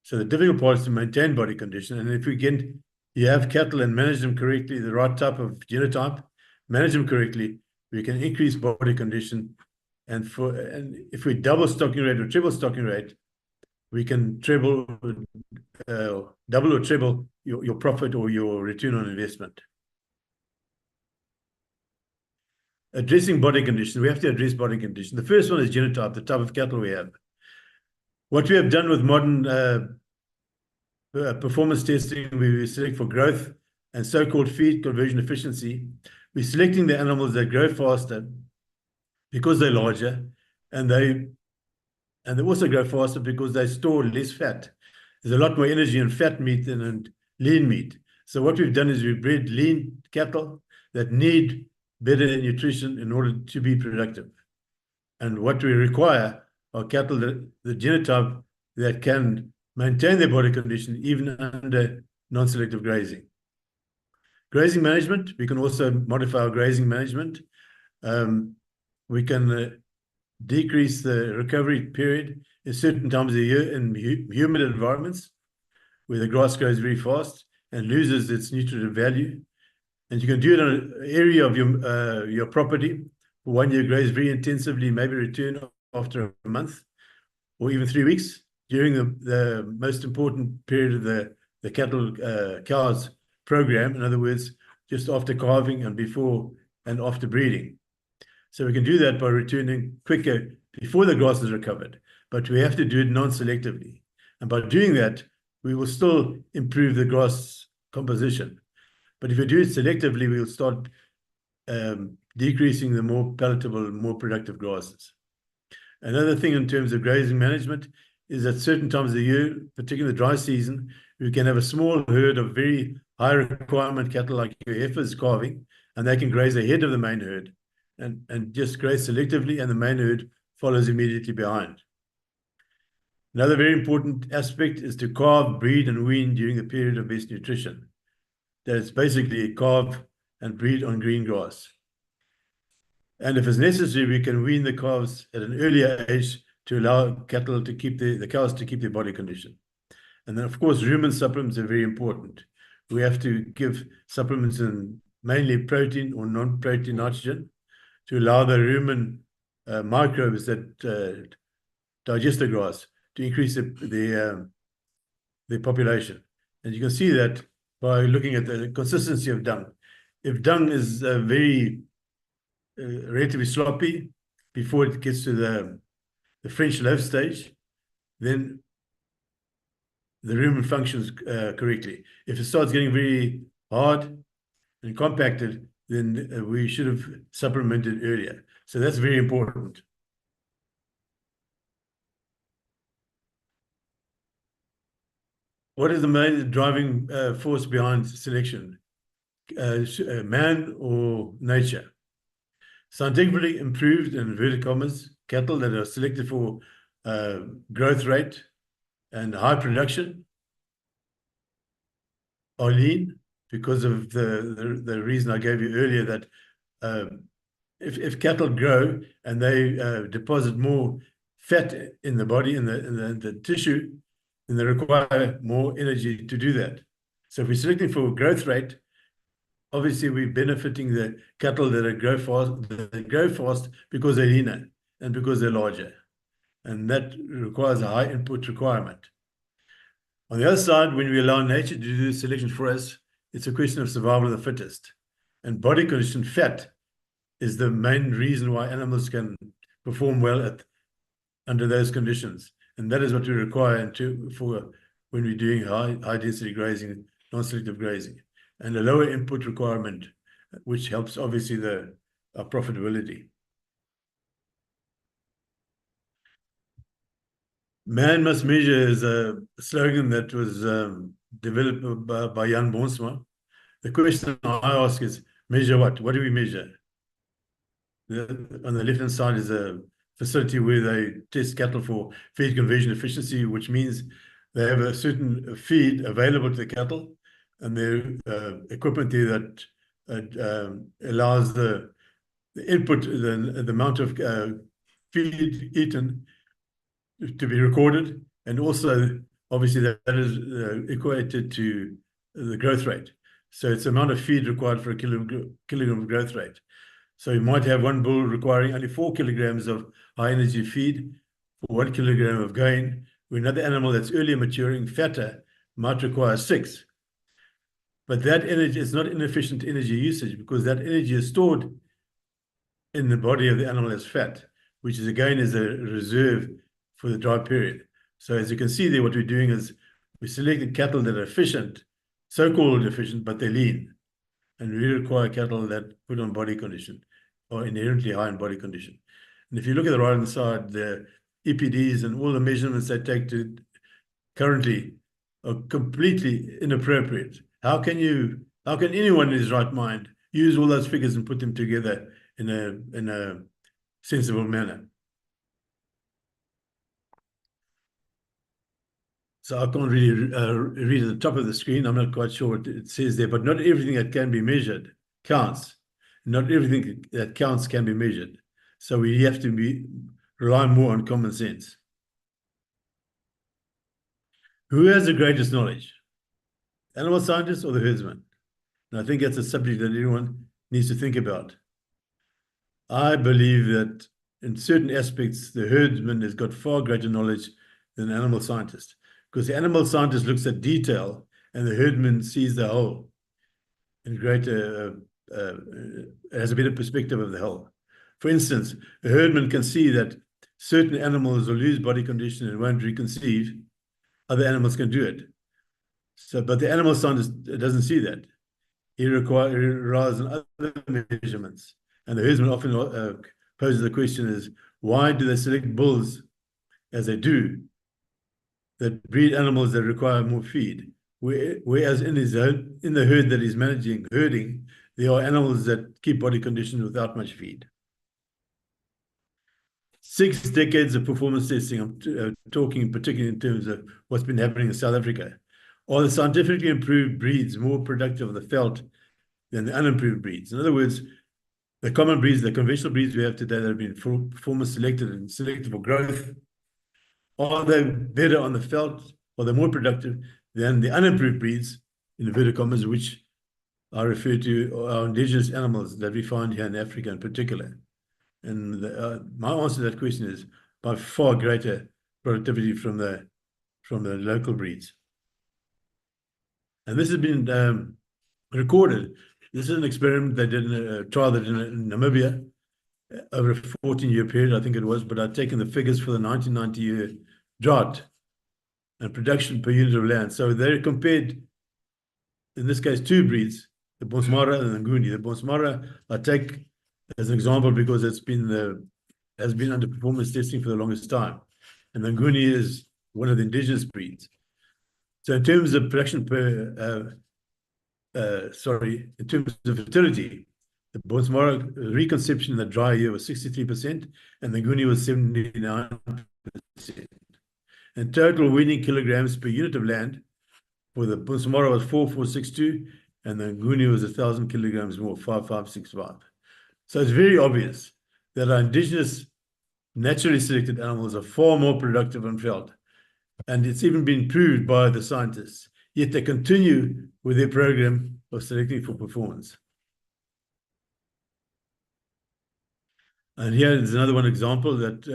So the difficult part is to maintain body condition. And if you have cattle and manage them correctly, the right type of genotype, manage them correctly, we can increase body condition. And if we double stocking rate or triple stocking rate, we can double or treble your profit or your return on investment. Addressing body condition, we have to address body condition. The first one is genotype, the type of cattle we have. What we have done with modern performance testing, we select for growth and so-called feed conversion efficiency. We're selecting the animals that grow faster because they're larger, and they also grow faster because they store less fat. There's a lot more energy in fat meat than in lean meat. So what we've done is we've bred lean cattle that need better nutrition in order to be productive. And what we require are cattle that the genotype that can maintain their body condition even under non-selective grazing. Grazing management, we can also modify our grazing management. We can decrease the recovery period in certain times of the year in humid environments where the grass grows very fast and loses its nutritive value. And you can do it on an area of your property for 1 year, graze very intensively, maybe return after a month or even 3 weeks during the most important period of the cattle cows program. In other words, just after calving and before and after breeding. So we can do that by returning quicker before the grass is recovered, but we have to do it non-selectively. And by doing that, we will still improve the grass composition. But if we do it selectively, we'll start decreasing the more palatable, more productive grasses. Another thing in terms of grazing management is at certain times of the year, particularly the dry season, we can have a small herd of very high requirement cattle like your heifers calving, and they can graze ahead of the main herd and just graze selectively, and the main herd follows immediately behind. Another very important aspect is to calve, breed, and wean during the period of best nutrition. That is basically calve and breed on green grass. And if it's necessary, we can wean the calves at an earlier age to allow cattle to keep the cows to keep their body condition. And then, of course, rumen supplements are very important. We have to give supplements in mainly protein or non-protein nitrogen to allow the rumen microbes that digest the grass to increase the population. And you can see that by looking at the consistency of dung. If dung is very relatively sloppy before it gets to the French loaf stage, then the rumen functions correctly. If it starts getting very hard and compacted, then we should have supplemented earlier. So that's very important. What is the main driving force behind selection? Man or nature? Scientifically improved, in inverted commas, cattle that are selected for growth rate and high production are lean because of the reason I gave you earlier, that if cattle grow and they deposit more fat in the body, in the tissue, then they require more energy to do that. So if we're selecting for growth rate, obviously we're benefiting the cattle that grow fast because they're leaner and because they're larger. And that requires a high input requirement. On the other side, when we allow nature to do the selection for us, it's a question of survival of the fittest. And body condition fat is the main reason why animals can perform well under those conditions. And that is what we require for when we're doing high density grazing, non-selective grazing, and a lower input requirement, which helps obviously our profitability. Man must measure is a slogan that was developed by Johan Zitzman. The question I ask is, measure what? What do we measure? On the left-hand side is a facility where they test cattle for feed conversion efficiency, which means they have a certain feed available to the cattle, and their equipment there that allows the input, the amount of feed eaten to be recorded, and also obviously that is equated to the growth rate. So it's the amount of feed required for a kilogram of growth rate. So you might have one bull requiring only 4 kilograms of high energy feed for 1 kilogram of gain, where another animal that's earlier maturing, fatter, might require 6. But that energy is not inefficient energy usage, because that energy is stored in the body of the animal as fat, which is again is a reserve for the dry period. So as you can see there, what we're doing is we selected cattle that are efficient, so-called efficient, but they're lean. And we require cattle that put on body condition or inherently high in body condition. And if you look at the right-hand side, the EPDs and all the measurements they take to currently are completely inappropriate. How can anyone in his right mind use all those figures and put them together in a sensible manner? So I can't really read at the top of the screen. I'm not quite sure what it says there, but not everything that can be measured counts. Not everything that counts can be measured. So we have to rely more on common sense. Who has the greatest knowledge? Animal scientist or the herdsman? And I think that's a subject that everyone needs to think about. I believe that in certain aspects, the herdsman has got far greater knowledge than the animal scientist, because the animal scientist looks at detail and the herdsman sees the whole and has a better perspective of the whole. For instance, a herdman can see that certain animals will lose body condition and won't reconceive. Other animals can do it. So, but the animal scientist doesn't see that. He relies on other measurements. And the herdsman often poses the question is, why do they select bulls as they do that breed animals that require more feed? Whereas in the herd that he's herding, there are animals that keep body condition without much feed. 6 decades of performance testing, I'm talking particularly in terms of what's been happening in South Africa. Are the scientifically improved breeds more productive on the veld than the unimproved breeds? In other words, the common breeds, the conventional breeds we have today that have been performance selected and selected for growth, are they better on the veld? Are they more productive than the unimproved breeds, in inverted commas, which I refer to our indigenous animals that we find here in Africa in particular? And my answer to that question is by far greater productivity from the local breeds. And this has been recorded. This is an experiment they did, a trial they did in Namibia over a 14-year period, I think it was, but I'd taken the figures for the 1990-year drought and production per unit of land. So they compared, in this case, 2 breeds, the Bonsmara and the Nguni. The Bonsmara I take as an example because has been under performance testing for the longest time. And the Nguni is one of the indigenous breeds. So in terms of production in terms of fertility, the Bonsmara reconception in the dry year was 63%, and the Nguni was 79%. And total weaning kilograms per unit of land for the Bonsmara was 4462, and the Nguni was 1,000 kilograms more, 5565. So it's very obvious that our indigenous naturally selected animals are far more productive on veld. And it's even been proved by the scientists. Yet they continue with their program of selecting for performance. And here is another one example that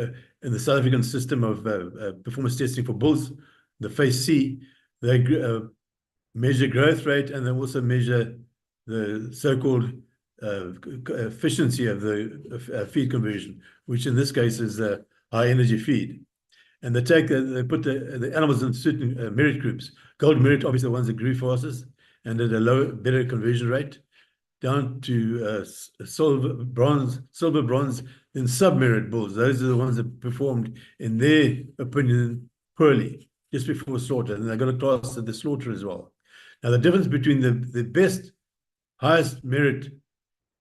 in the South African system of performance testing for bulls, the phase C, they measure growth rate and they also measure the so-called efficiency of the feed conversion, which in this case is high energy feed. And they put the animals in certain merit groups. Gold merit, obviously the ones that grew fastest and at a better conversion rate, down to silver, bronze, then sub-merit bulls. Those are the ones that performed, in their opinion, poorly just before slaughter. And they got a class at the slaughter as well. Now, the difference between the best, highest merit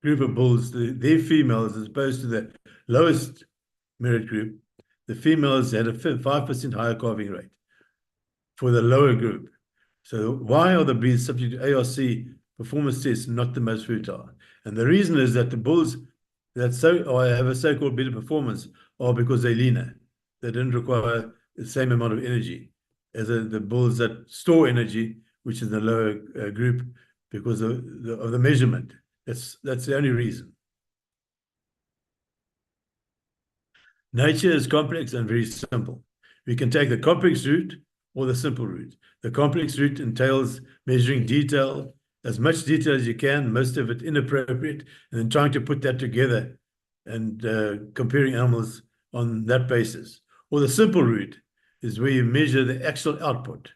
group of bulls, their females, as opposed to the lowest merit group, the females had a 5% higher calving rate for the lower group. So why are the breeds subject to ARC performance tests not the most fertile? And the reason is that the bulls that have a so-called better performance are because they're leaner. They don't require the same amount of energy as the bulls that store energy, which is the lower group, because of the measurement. That's the only reason. Nature is complex and very simple. We can take the complex route or the simple route. The complex route entails measuring detail, as much detail as you can, most of it inappropriate, and then trying to put that together and comparing animals on that basis. Or the simple route is where you measure the actual output.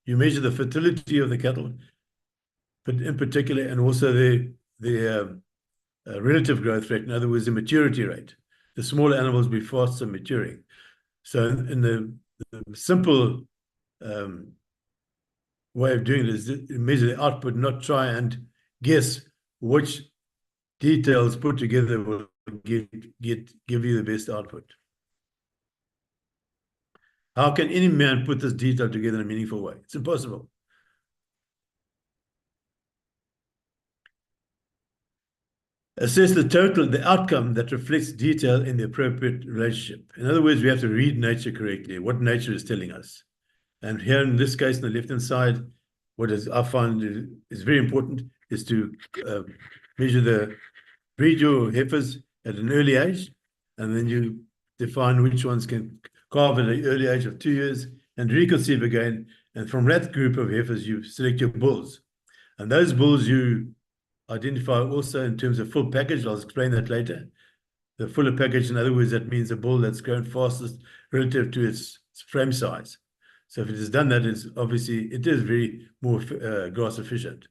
You measure the fertility of the cattle, but in particular, and also the relative growth rate, in other words, the maturity rate. The smaller animals will be faster maturing. So in the simple way of doing it is to measure the output, not try and guess which details put together will give you the best output. How can any man put this detail together in a meaningful way? It's impossible. Assess the outcome that reflects detail in the appropriate relationship. In other words, we have to read nature correctly, what nature is telling us. And here in this case, on the left-hand side, I find is very important is to breed your heifers at an early age, and then you define which ones can calve at an early age of 2 years and reconceive again. And from that group of heifers, you select your bulls. And those bulls you identify also in terms of full package. I'll explain that later. The fuller package, in other words, that means a bull that's grown fastest relative to its frame size. So if it has done that, it is very more grass efficient.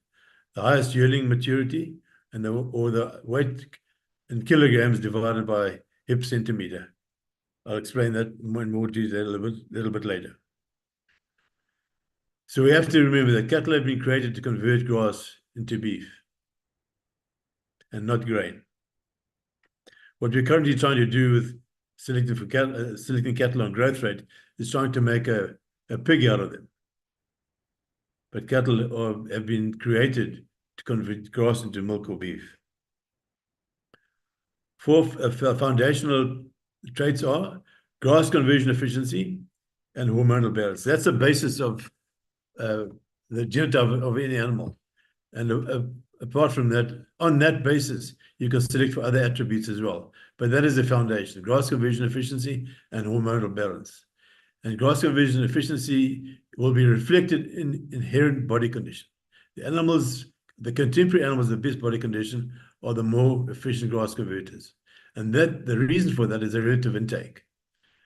The highest yearling maturity or the weight in kilograms divided by hip centimeter. I'll explain that in more detail a little bit later. So we have to remember that cattle have been created to convert grass into beef and not grain. What we're currently trying to do with selecting cattle on growth rate is trying to make a pig out of them. But cattle have been created to convert grass into milk or beef. Four foundational traits are grass conversion efficiency and hormonal balance. That's the basis of the genotype of any animal. And apart from that, on that basis, you can select for other attributes as well. But that is the foundation, grass conversion efficiency and hormonal balance. And grass conversion efficiency will be reflected in inherent body condition. The contemporary animals with the best body condition are the more efficient grass converters. And the reason for that is a relative intake.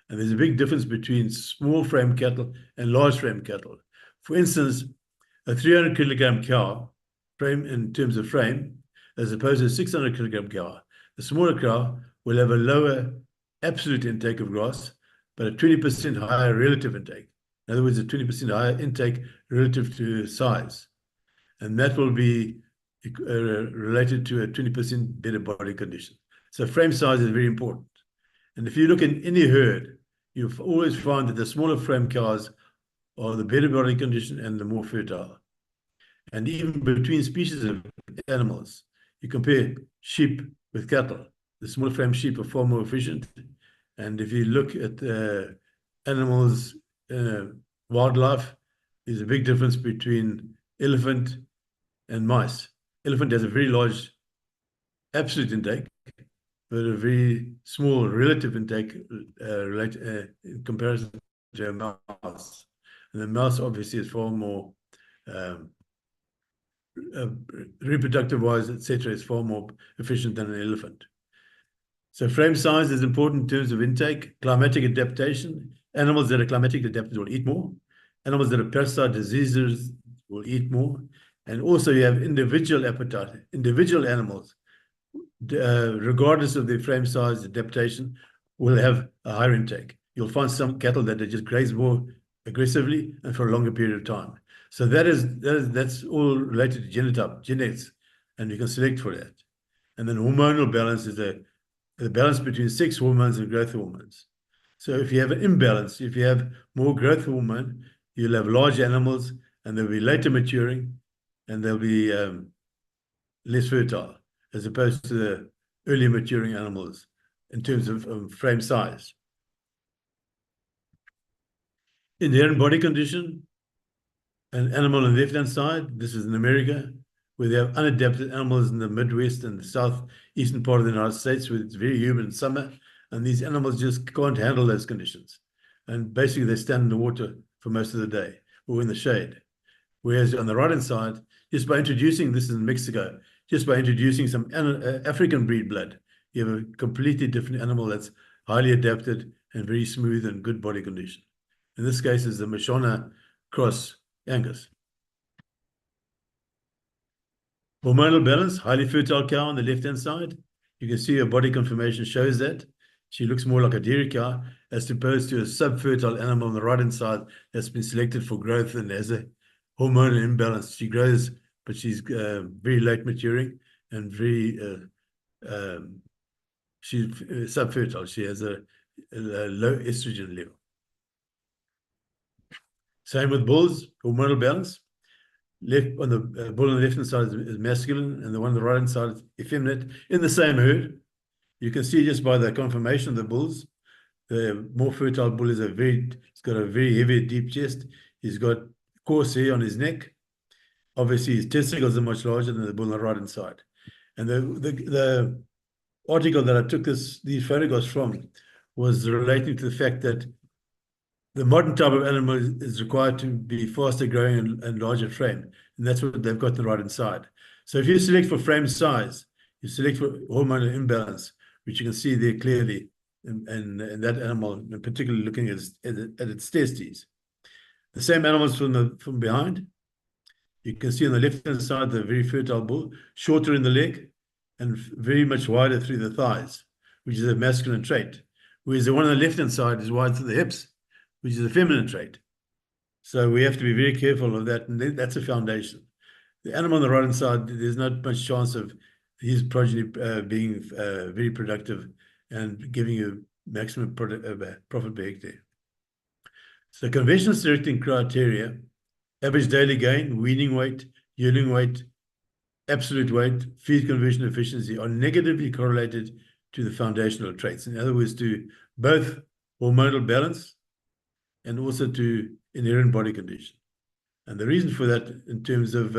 And there's a big difference between small frame cattle and large frame cattle. For instance, a 300 kilogram cow, frame in terms of frame, as opposed to a 600 kilogram cow, the smaller cow will have a lower absolute intake of grass, but a 20% higher relative intake. In other words, a 20% higher intake relative to size. And that will be related to a 20% better body condition. So frame size is very important. And if you look in any herd, you'll always find that the smaller frame cows are the better body condition and the more fertile. And even between species of animals, you compare sheep with cattle. The small frame sheep are far more efficient. And if you look at animals, wildlife, there's a big difference between elephant and mice. Elephant has a very large absolute intake, but a very small relative intake in comparison to a mouse. And the mouse obviously is far more reproductive-wise, etc., is far more efficient than an elephant. So frame size is important in terms of intake, climatic adaptation. Animals that are climatically adapted will eat more. Animals that are parasite diseases will eat more. And also you have individual appetite. Individual animals, regardless of their frame size adaptation, will have a higher intake. You'll find some cattle that they just graze more aggressively and for a longer period of time. So that's all related to genotype, genetics, and you can select for that. And then hormonal balance is the balance between sex hormones and growth hormones. So if you have an imbalance, if you have more growth hormone, you'll have large animals and they'll be later maturing and they'll be less fertile as opposed to the early maturing animals in terms of frame size. Inherent body condition, an animal on the left-hand side, this is in America, where they have unadapted animals in the Midwest and the southeastern part of the United States, where it's very humid in summer, and these animals just can't handle those conditions. And basically, they stand in the water for most of the day or in the shade. Whereas on the right-hand side, just by introducing, this is in Mexico, just by introducing some African breed blood, you have a completely different animal that's highly adapted and very smooth and good body condition. In this case, is the Mashona cross Angus. Hormonal balance, highly fertile cow on the left-hand side. You can see her body conformation shows that. She looks more like a dairy cow as opposed to a subfertile animal on the right-hand side that's been selected for growth and has a hormonal imbalance. She grows, but she's very late maturing and very, she's subfertile. She has a low estrogen level. Same with bulls, hormonal balance. Left on the bull on the left hand side is masculine, and the one on the right hand side is effeminate in the same herd. You can see just by the conformation of the bulls, the more fertile bull is he's got a very heavy, deep chest. He's got coarse hair on his neck. Obviously, his testicles are much larger than the bull on the right hand side. And the article that I took these photographs from was relating to the fact that the modern type of animal is required to be faster growing and larger frame. And that's what they've got on the right hand side. So if you select for frame size, you select for hormonal imbalance, which you can see there clearly in that animal, and particularly looking at its testes. The same animals from behind. You can see on the left hand side the very fertile bull, shorter in the leg and very much wider through the thighs, which is a masculine trait. Whereas the one on the left hand side is wide through the hips, which is a feminine trait. So we have to be very careful of that, and that's a foundation. The animal on the right hand side, there's not much chance of his progeny being very productive and giving you maximum profit per hectare. So conventional selecting criteria: average daily gain, weaning weight, yearling weight, absolute weight, feed conversion efficiency are negatively correlated to the foundational traits. In other words, to both hormonal balance and also to inherent body condition. And the reason for that in terms of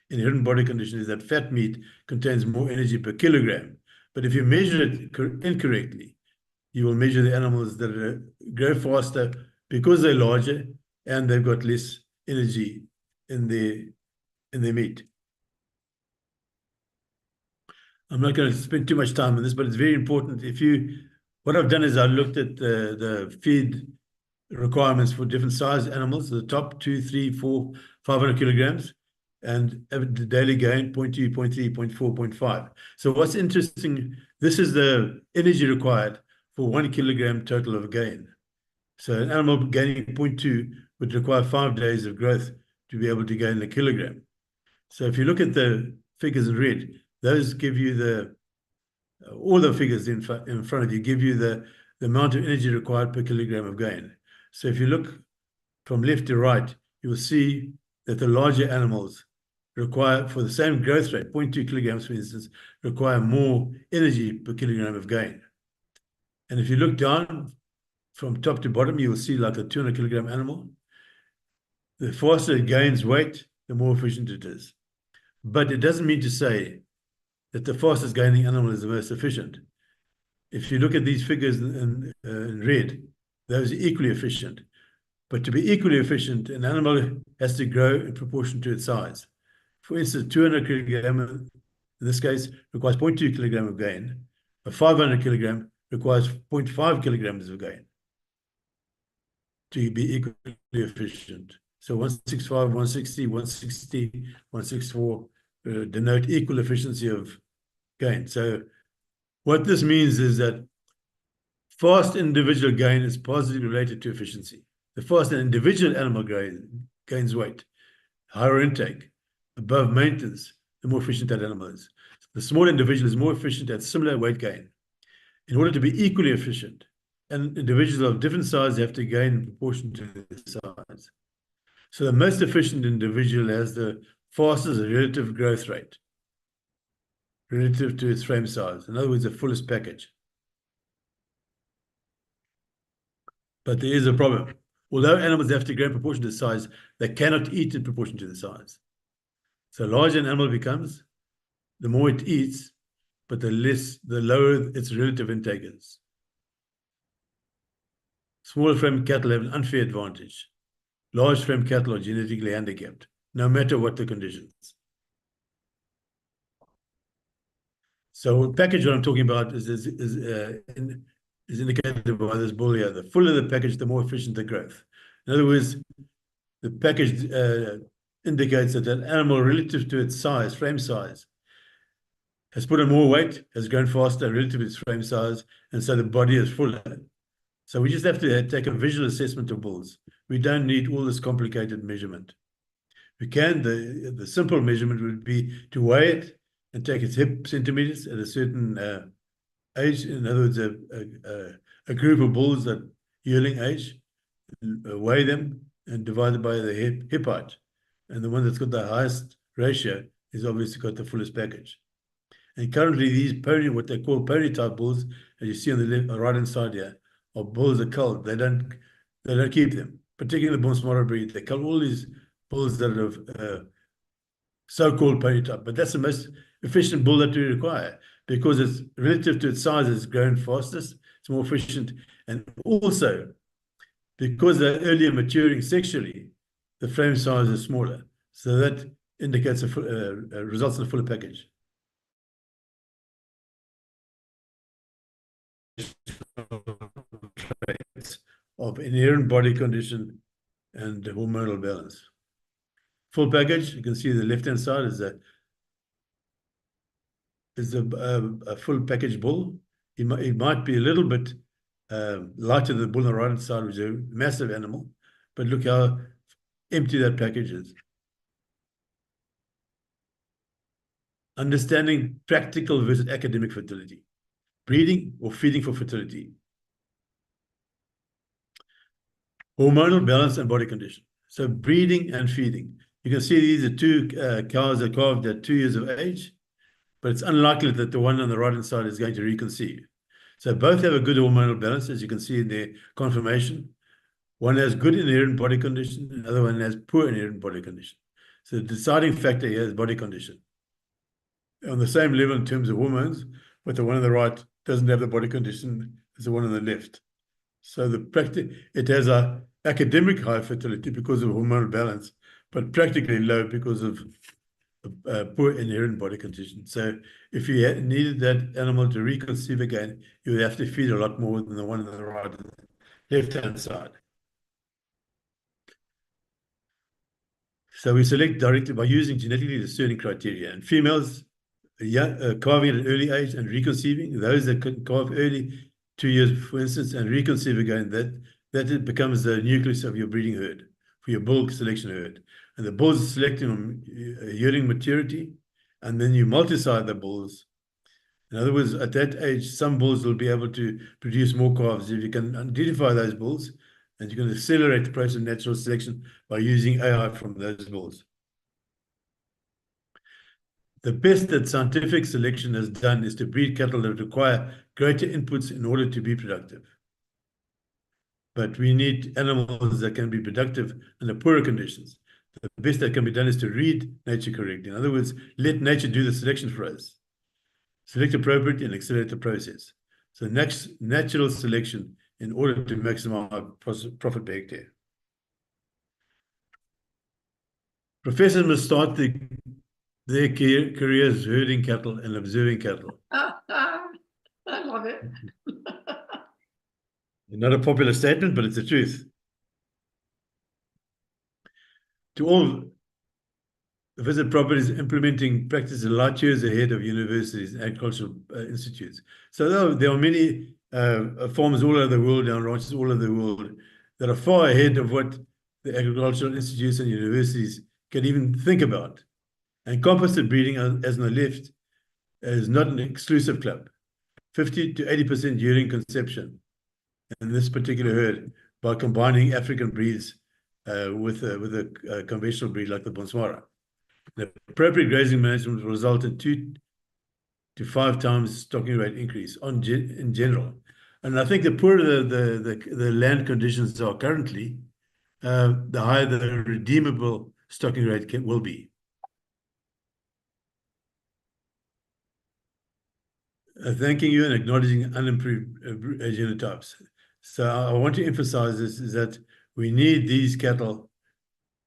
inherent body condition is that fat meat contains more energy per kilogram. But if you measure it incorrectly, you will measure the animals that grow faster because they're larger and they've got less energy in their meat. I'm not going to spend too much time on this, but it's very important. What I've done is I looked at the feed requirements for different size animals, the top 2, 3, 4, 500 kilograms, and the daily gain 0.2, 0.3, 0.4, 0.5. So what's interesting, this is the energy required for 1 kilogram total of gain. So an animal gaining 0.2 would require 5 days of growth to be able to gain a kilogram. So if you look at the figures in red, those give you all the figures in front of you give you the amount of energy required per kilogram of gain. So if you look from left to right, you will see that the larger animals require, for the same growth rate, 0.2 kilograms, for instance, require more energy per kilogram of gain. And if you look down from top to bottom, you will see like a 200 kilogram animal. The faster it gains weight, the more efficient it is. But it doesn't mean to say that the fastest gaining animal is the most efficient. If you look at these figures in red, those are equally efficient. But to be equally efficient, an animal has to grow in proportion to its size. For instance, 200 kilogram, in this case, requires 0.2 kilogram of gain. A 500 kilogram requires 0.5 kilograms of gain to be equally efficient. So 165, 160, 160, 164 denote equal efficiency of gain. So what this means is that fast individual gain is positively related to efficiency. The faster an individual animal gains weight, higher intake, above maintenance, the more efficient that animal is. The small individual is more efficient at similar weight gain. In order to be equally efficient, and individuals of different size have to gain in proportion to their size. So the most efficient individual has the fastest relative growth rate relative to its frame size. In other words, the fullest package. But there is a problem. Although animals have to grow in proportion to the size, they cannot eat in proportion to the size. So larger an animal becomes, the more it eats, but the lower its relative intake is. Small frame cattle have an unfair advantage. Large frame cattle are genetically handicapped, no matter what the conditions. So package what I'm talking about is indicated by this bull here. The fuller the package, the more efficient the growth. In other words, the package indicates that an animal relative to its size, frame size, has put on more weight, has grown faster relative to its frame size, and so the body is fuller. So we just have to take a visual assessment of bulls. We don't need all this complicated measurement. We can, the simple measurement would be to weigh it and take its hip centimeters at a certain age. In other words, a group of bulls at yearling age, weigh them and divided by the hip height. And the one that's got the highest ratio is obviously got the fullest package. And currently these pony, what they call pony type bulls, as you see on the left, right hand side here, are bulls that cull. They don't keep them, particularly the Bonsmara breed. They cull all these bulls that are so-called pony type, but that's the most efficient bull that we require because it's relative to its size, it's grown fastest, it's more efficient, and also because they're earlier maturing sexually, the frame size is smaller. So that indicates results in a fuller package. Traits of inherent body condition and hormonal balance. Full package, you can see the left-hand side is a full package bull. It might be a little bit lighter than the bull on the right-hand side, which is a massive animal, but look how empty that package is. Understanding practical versus academic fertility. Breeding or feeding for fertility. Hormonal balance and body condition. So breeding and feeding. You can see these are two cows that calved at 2 years of age, but it's unlikely that the one on the right-hand side is going to reconceive. So both have a good hormonal balance, as you can see in their conformation. One has good inherent body condition, the other one has poor inherent body condition. So the deciding factor here is body condition. On the same level in terms of hormones, but the one on the right doesn't have the body condition as the one on the left. So it has a academic high fertility because of hormonal balance, but practically low because of poor inherent body condition. So if you needed that animal to reconceive again, you would have to feed a lot more than the one on the right, left-hand side. So we select directly by using genetically discerning criteria. And females, calving at an early age and reconceiving, those that can calve early, 2 years, for instance, and reconceive again, that it becomes the nucleus of your breeding herd, for your bull selection herd. And the bulls selecting on yearling maturity, and then you multi-side the bulls. In other words, at that age, some bulls will be able to produce more calves. If you can identify those bulls, and you can accelerate the process of natural selection by using AI from those bulls. The best that scientific selection has done is to breed cattle that require greater inputs in order to be productive. But we need animals that can be productive under poorer conditions. The best that can be done is to read nature correctly. In other words, let nature do the selection for us. Select appropriately and accelerate the process. So natural selection in order to maximize profit per hectare. Professors must start their careers herding cattle and observing cattle. I love it. Not a popular statement, but it's the truth. To all visit properties implementing practices light years ahead of universities and agricultural institutes. So there are many farmers all over the world, and ranches all over the world, that are far ahead of what the agricultural institutes and universities can even think about. And composite breeding, as on the left, is not an exclusive club. 50 to 80% yearling conception in this particular herd by combining African breeds with a conventional breed like the Bonsmara. The appropriate grazing management will result in 2 to 5 times stocking rate increase in general. And I think the poorer the land conditions are currently, the higher the redeemable stocking rate will be. Thanking you and acknowledging unimproved genotypes. So I want to emphasize this, is that we need these cattle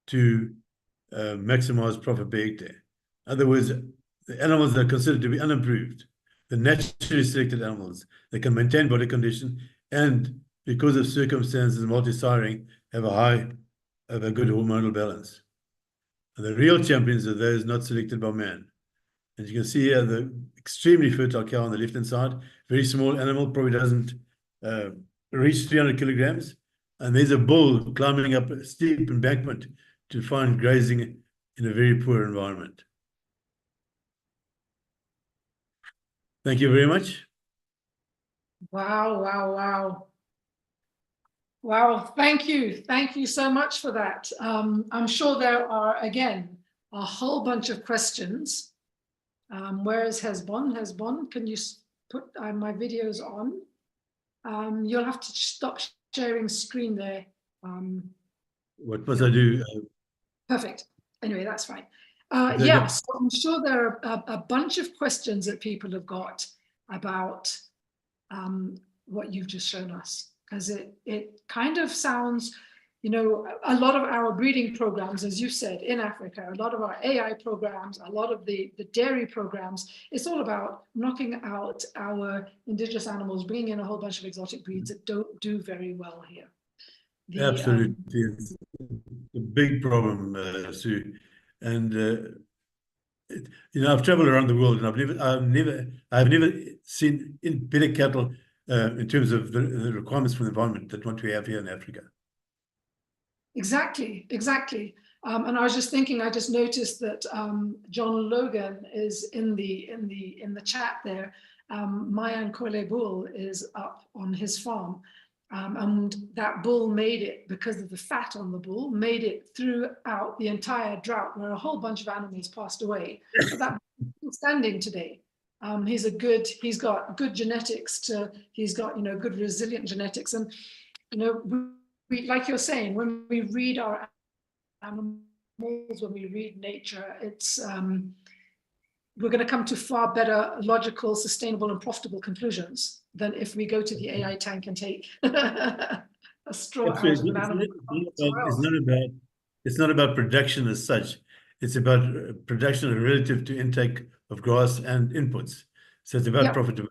to maximize profit per hectare. In other words, the animals that are considered to be unimproved, the naturally selected animals that can maintain body condition and, because of circumstances, multi-siring, have a good hormonal balance. And the real champions are those not selected by man. As you can see here, the extremely fertile cow on the left-hand side, very small animal, probably doesn't reach 300 kilograms. And there's a bull climbing up a steep embankment to find grazing in a very poor environment. Thank you very much. Wow, wow, wow. Wow, thank you. Thank you so much for that. I'm sure there are, again, a whole bunch of questions. Where is Hesbon? Hesbon, can you put my videos on? You'll have to stop sharing screen there. What must I do? Perfect. Anyway, that's fine. There you Yeah, go. so I'm sure there are a bunch of questions that people have got about what you've just shown us, because it kind of sounds, you know, a lot of our breeding programs, as you said, in Africa, a lot of our AI programs, a lot of the dairy programs, it's all about knocking out our indigenous animals, bringing in a whole bunch of exotic breeds that don't do very well here. Absolutely, it's a big problem, Sue. And you know, I've traveled around the world, and I've never seen in better cattle in terms of the requirements for the environment than what we have here in Africa. Exactly, exactly. And I was just thinking, I just noticed that John Logan is in the chat there. Mayan Kole bull is up on his farm. And that bull made it, because of the fat on the bull, made it throughout the entire drought, where a whole bunch of animals passed away. But that bull is standing today. He's got good genetics he's got, you know, good resilient genetics. And, you know, like you're saying, when we read our animals, when we read nature, it's we're going to come to far better, logical, sustainable, and profitable conclusions than if we go to the AI tank and take a straw out of an animal. It's not about production as such. It's about production relative to intake of grass and inputs. So it's about profitability.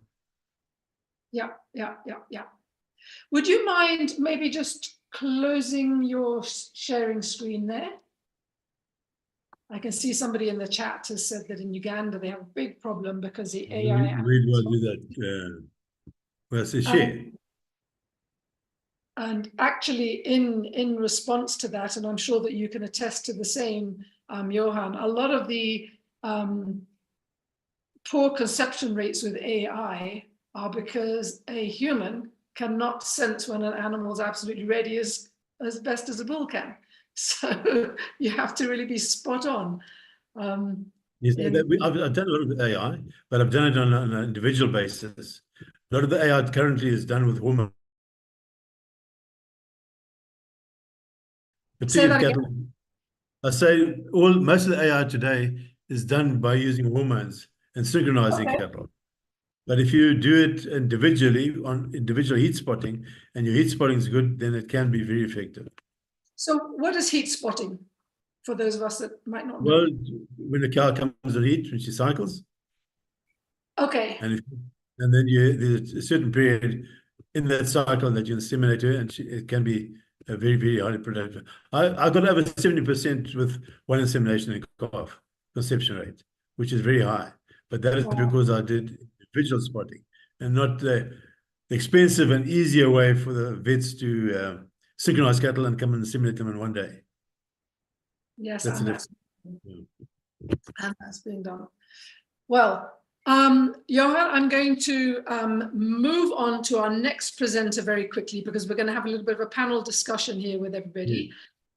Yeah. Would you mind maybe just closing your sharing screen there? I can see somebody in the chat has said that in Uganda they have a big problem because the AI. Where do I do that? Well, it's a share. And actually, in response to that, and I'm sure that you can attest to the same, Johan, a lot of the poor conception rates with AI are because a human cannot sense when an animal is absolutely ready as best as a bull can. So you have to really be spot on. Yes, I've done a lot of AI, but I've done it on an individual basis. A lot of the AI currently is done with hormones. Say that again. I say most of the AI today is done by using hormones and synchronizing cattle. But if you do it individually on individual heat spotting, and your heat spotting is good, then it can be very effective. So what is heat spotting for those of us that might not know? Well, when the cow comes on heat, when she cycles. Okay. And then there's a certain period in that cycle that you inseminate her, and it can be a very, very highly productive. I got over 70% with one insemination in calf conception rate, which is very high. But that is because I did visual spotting and not the expensive and easier way for the vets to synchronize cattle and come and inseminate them in one day. Yes, that's being done. Well, Johan, I'm going to move on to our next presenter very quickly, because we're going to have a little bit of a panel discussion here with everybody.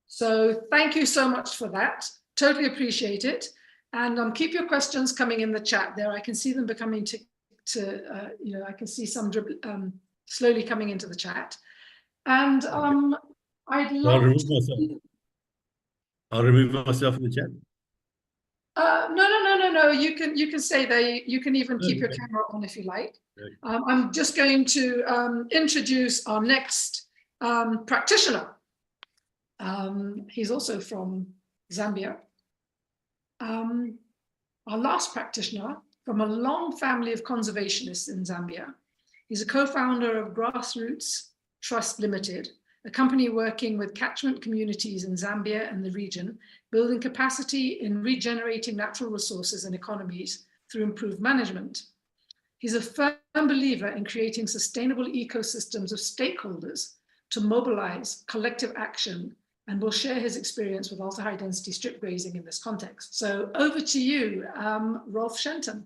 So thank you so much for that. Totally appreciate it. And keep your questions coming in the chat there. I can see them becoming you know, I can see some slowly coming into the chat. And I'd love I'll remove myself in the chat. No. You can stay there. You can even keep your camera on if you like. I'm just going to introduce our next practitioner. He's also from Zambia. Our last practitioner from a long family of conservationists in Zambia. He's a co-founder of Grassroots Trust Limited, a company working with catchment communities in Zambia and the region, building capacity in regenerating natural resources and economies through improved management. He's a firm believer in creating sustainable ecosystems of stakeholders to mobilize collective action, and will share his experience with ultra-high density strip grazing in this context. So over to you, Rolf Shenton.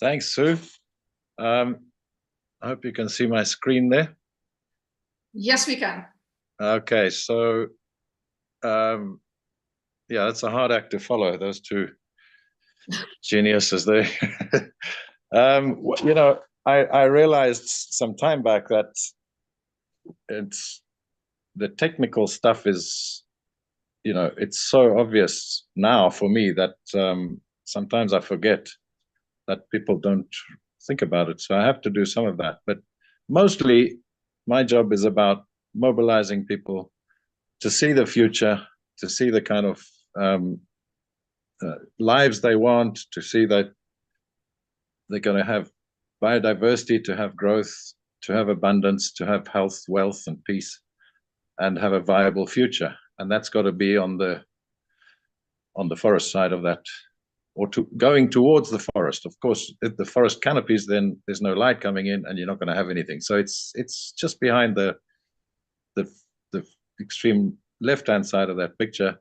Thanks, Sue. I hope you can see my screen there. Yes, we can. Okay, so yeah, it's a hard act to follow, those two geniuses there. You know, I realized some time back that it's the technical stuff is, you know, it's so obvious now for me that sometimes I forget that people don't think about it. So I have to do some of that. But mostly my job is about mobilizing people to see the future, to see the kind of lives they want, to see that they're going to have biodiversity, to have growth, to have abundance, to have health, wealth, and peace, and have a viable future. And that's got to be on the forest side of that, or going towards the forest. Of course, if the forest canopies, then there's no light coming in, and you're not going to have anything. So it's just behind the extreme left-hand side of that picture,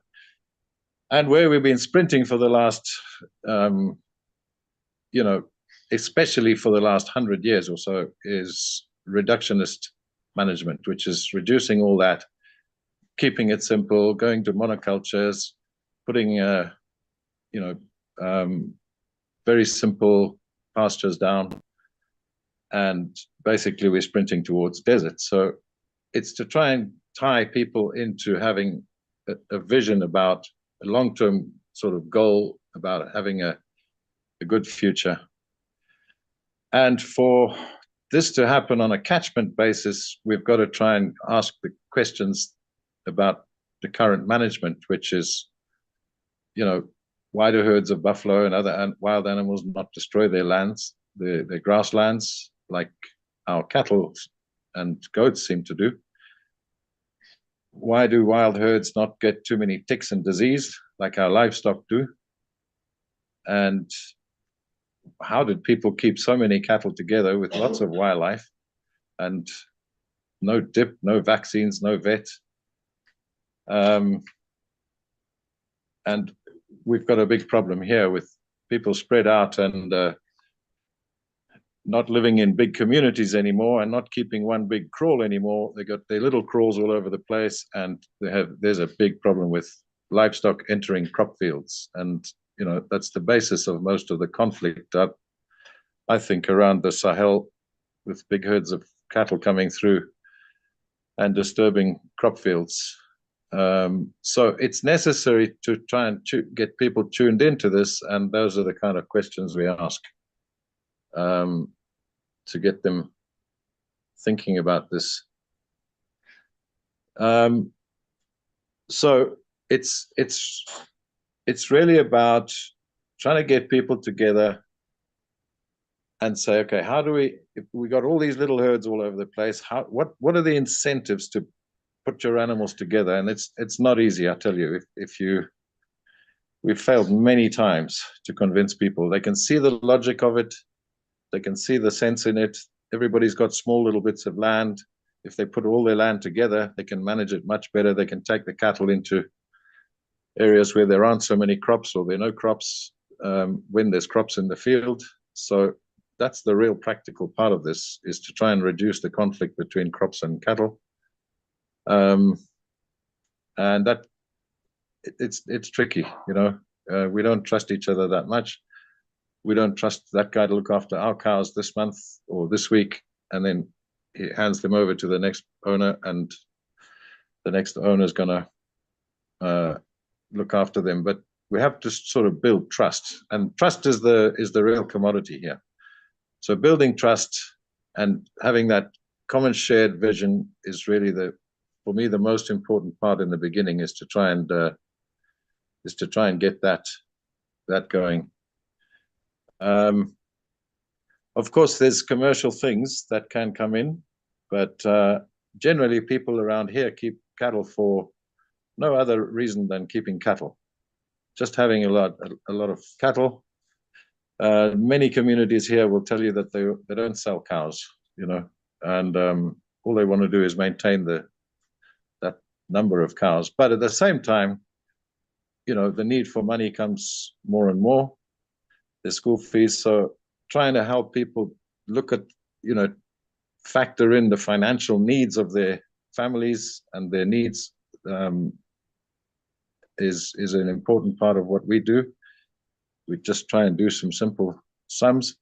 and where we've been sprinting for the last, you know, especially for the last 100 years or so, is reductionist management, which is reducing all that, keeping it simple, going to monocultures, putting very simple pastures down, and basically we're sprinting towards desert. So it's to try and tie people into having a vision about a long-term sort of goal about having a good future. And for this to happen on a catchment basis, we've got to try and ask the questions about the current management, which is, you know, why do herds of buffalo and other wild animals not destroy their lands, their grasslands, like our cattle and goats seem to do? Why do wild herds not get too many ticks and disease, like our livestock do? And how did people keep so many cattle together with lots of wildlife and no dip, no vaccines, no vet? And we've got a big problem here with people spread out and not living in big communities anymore, and not keeping one big kraal anymore. They got their little kraals all over the place, and there's a big problem with livestock entering crop fields. And you know, that's the basis of most of the conflict, I think, around the Sahel, with big herds of cattle coming through and disturbing crop fields. So it's necessary to try and get people tuned into this, and those are the kind of questions we ask, to get them thinking about this. So it's really about trying to get people together and say, okay, how do we, if we got all these little herds all over the place, what are the incentives to put your animals together? And it's not easy, I tell you. We've failed many times to convince people. They can see the logic of it, they can see the sense in it. Everybody's got small little bits of land. If they put all their land together, they can manage it much better. They can take the cattle into areas where there aren't so many crops, or there are no crops, when there's crops in the field. So that's the real practical part of this, is to try and reduce the conflict between crops and cattle. And that it's tricky, you know. We don't trust each other that much. We don't trust that guy to look after our cows this month or this week, and then he hands them over to the next owner, and the next owner is going to look after them. But we have to sort of build trust, and trust is the real commodity here. So building trust and having that common shared vision is really for me, the most important part in the beginning, is to try and get that going. Of course, there's commercial things that can come in, but generally people around here keep cattle for no other reason than keeping cattle, just having a lot of cattle. Many communities here will tell you that they don't sell cows, you know, and all they want to do is maintain that number of cows. But at the same time, you know, the need for money comes more and more. The school fees, so trying to help people look at, factor in the financial needs of their families and their needs is an important part of what we do. We just try and do some simple sums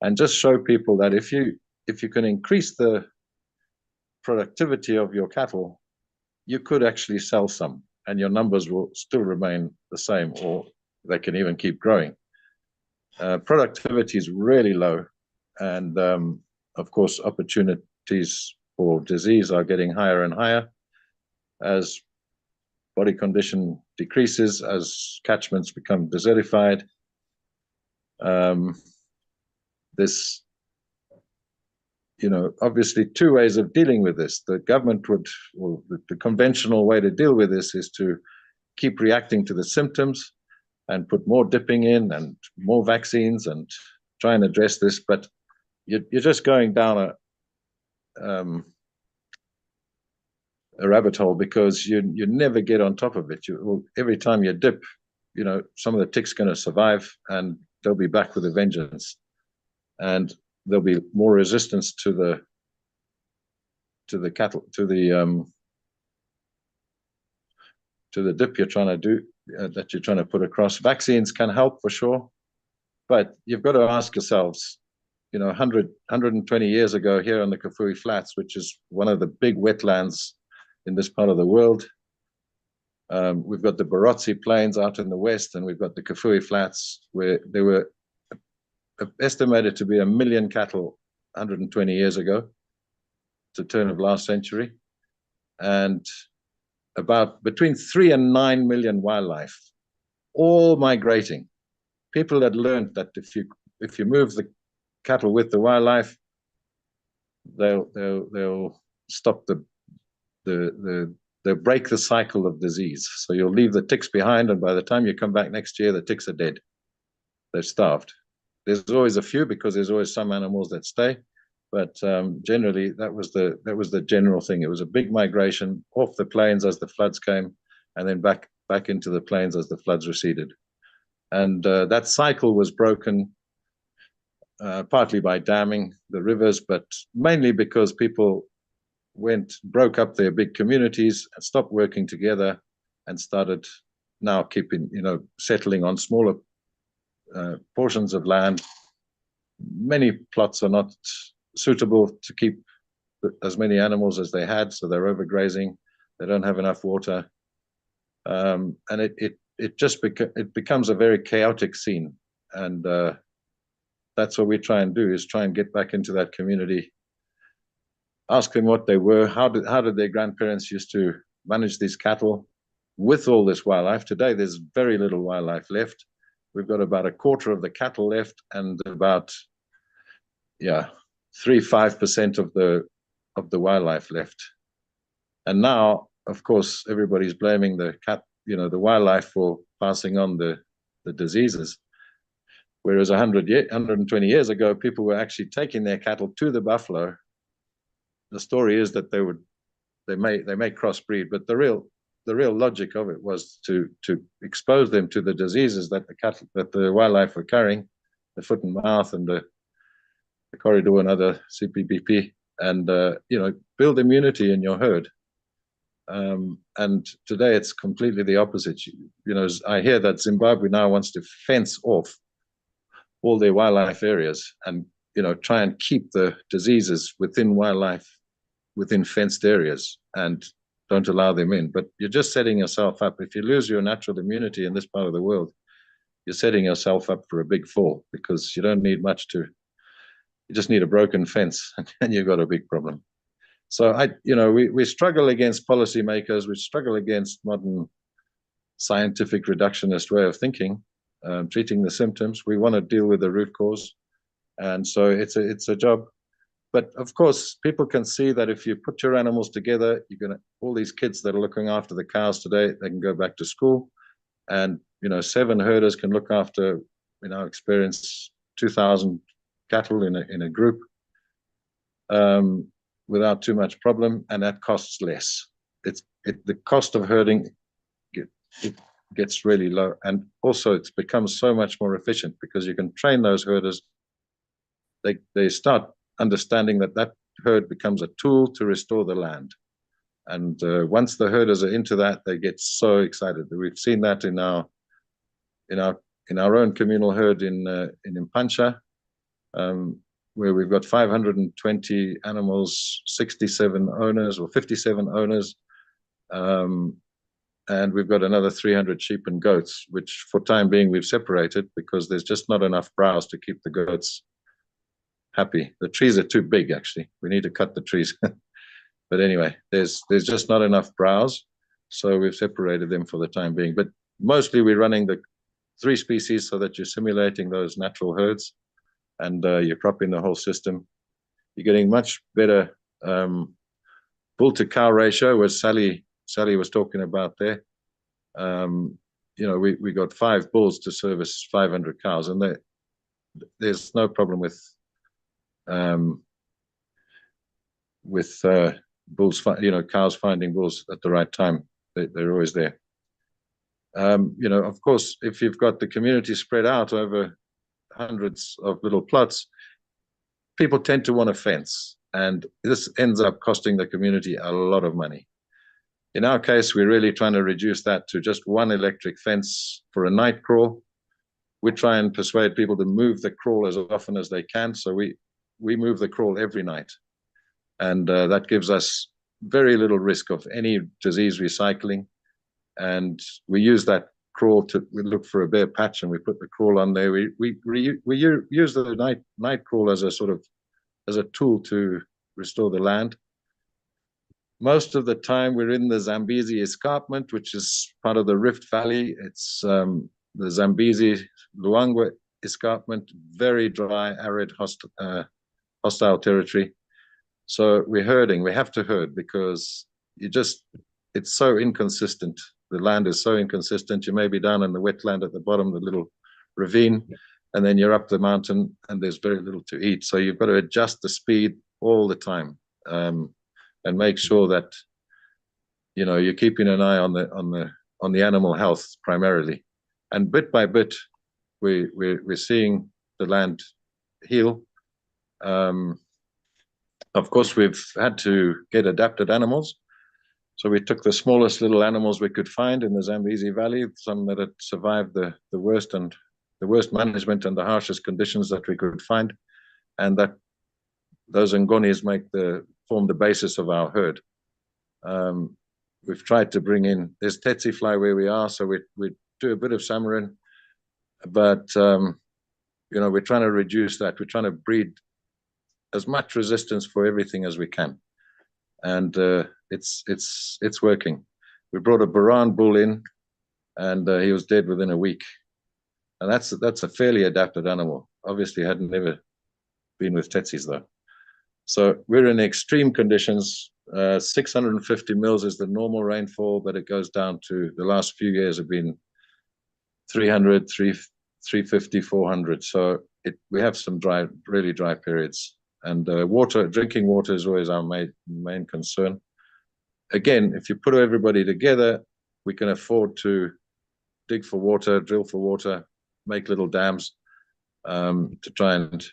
and just show people that if you can increase the productivity of your cattle, you could actually sell some and your numbers will still remain the same, or they can even keep growing. Productivity is really low, and of course opportunities for disease are getting higher and higher as body condition decreases, as catchments become desertified. This, obviously two ways of dealing with this. The government would, or the conventional way to deal with this is to keep reacting to the symptoms and put more dipping in and more vaccines and try and address this. But you're just going down a rabbit hole, because you never get on top of it. Every time you dip, some of the ticks going to survive and they'll be back with a vengeance, and there'll be more resistance to the cattle, to the dip you're trying to do, that you're trying to put across. Vaccines can help for sure, but you've got to ask yourselves, 120 years ago here on the Kafue Flats, which is one of the big wetlands in this part of the world, we've got the Barotse Plains out in the west, and we've got the Kafue Flats, where there were estimated to be 1 million cattle 120 years ago, to turn of last century, and about between 3 and 9 million wildlife, all migrating. People had learned that if you move the cattle with the wildlife, they'll stop they'll break the cycle of disease. So you'll leave the ticks behind, and by the time you come back next year, the ticks are dead. They're starved. There's always a few, because there's always some animals that stay, but generally that was the general thing. It was a big migration off the plains as the floods came, and then back into the plains as the floods receded. And that cycle was broken partly by damming the rivers, but mainly because people broke up their big communities and stopped working together, and started now settling on smaller portions of land. Many plots are not suitable to keep as many animals as they had, so they're overgrazing. They don't have enough water, and it becomes a very chaotic scene. And that's what we try and do, is try and get back into that community, ask them what they were, how did their grandparents used to manage these cattle with all this wildlife. Today there's very little wildlife left. We've got about 1/4 of the cattle left, and about 3-5% of the wildlife left. And now, of course, everybody's blaming the wildlife for passing on the diseases. Whereas 120 years ago, people were actually taking their cattle to the buffalo. The story is that they may crossbreed, but the real logic of it was to expose them to the diseases that the wildlife were carrying, the foot and mouth and the corridor and other CPBP, and build immunity in your herd. And today it's completely the opposite. I hear that Zimbabwe now wants to fence off all their wildlife areas and try and keep the diseases within fenced areas, and don't allow them in. But you're just setting yourself up. If you lose your natural immunity in this part of the world, you're setting yourself up for a big fall, because you don't need much you just need a broken fence and you've got a big problem. So we struggle against policymakers, we struggle against modern scientific reductionist way of thinking, treating the symptoms. We want to deal with the root cause. And so it's a job. But of course, people can see that if you put your animals together, all these kids that are looking after the cows today, they can go back to school, and 7 herders can look after, in our experience, 2,000 cattle in a group without too much problem, and that costs less. The cost of herding it gets really low, and also it becomes so much more efficient, because you can train those herders they start understanding that that herd becomes a tool to restore the land. And once the herders are into that, they get so excited. We've seen that in our own communal herd in Impancha, where we've got 520 animals, 67 owners or 57 owners, and we've got another 300 sheep and goats, which for time being we've separated because there's just not enough browse to keep the goats happy. The trees are too big, actually. We need to cut the trees. But anyway, there's just not enough browse, so we've separated them for the time being. But mostly we're running the 3 species so that you're simulating those natural herds, and you're cropping the whole system. You're getting much better bull to cow ratio, as Sally was talking about there. You know, we got 5 bulls to service 500 cows, and there's no problem with bulls, you know, cows finding bulls at the right time. They're always there. You know, of course, if you've got the community spread out over hundreds of little plots, people tend to want a fence, and this ends up costing the community a lot of money. In our case, we're really trying to reduce that to just 1 electric fence for a night crawl. We try and persuade people to move the crawl as often as they can, so we move the crawl every night, and that gives us very little risk of any disease recycling. And we use that crawl we look for a bare patch and we put the crawl on there. We use the night crawl as a tool to restore the land. Most of the time we're in the Zambezi escarpment, which is part of the Rift Valley. It's the Zambezi Luangwa escarpment, very dry, arid, hostile territory. So we're herding. We have to herd because it's so inconsistent. The land is so inconsistent. You may be down in the wetland at the bottom, the little ravine, and then you're up the mountain and there's very little to eat. So you've got to adjust the speed all the time, and make sure that, you know, you're keeping an eye on the animal health primarily. And bit by bit, we're seeing the land heal. Of course, we've had to get adapted animals. So we took the smallest little animals we could find in the Zambezi Valley, some that had survived the worst management and the harshest conditions that we could find, and that those ngonis form the basis of our herd. We've tried to bring in, there's tsetse fly where we are, so we do a bit of samarin, but you know, we're trying to reduce that. We're trying to breed as much resistance for everything as we can, and it's working. We brought a Baran bull in, and he was dead within a week, and that's a fairly adapted animal. Obviously, had never been with tetsis though. So we're in extreme conditions. 650 mils is the normal rainfall, but it goes down to, the last few years have been 300, 350, 400. So we have some really dry periods. And drinking water is always our main concern. Again, if you put everybody together, we can afford to dig for water, drill for water, make little dams to try and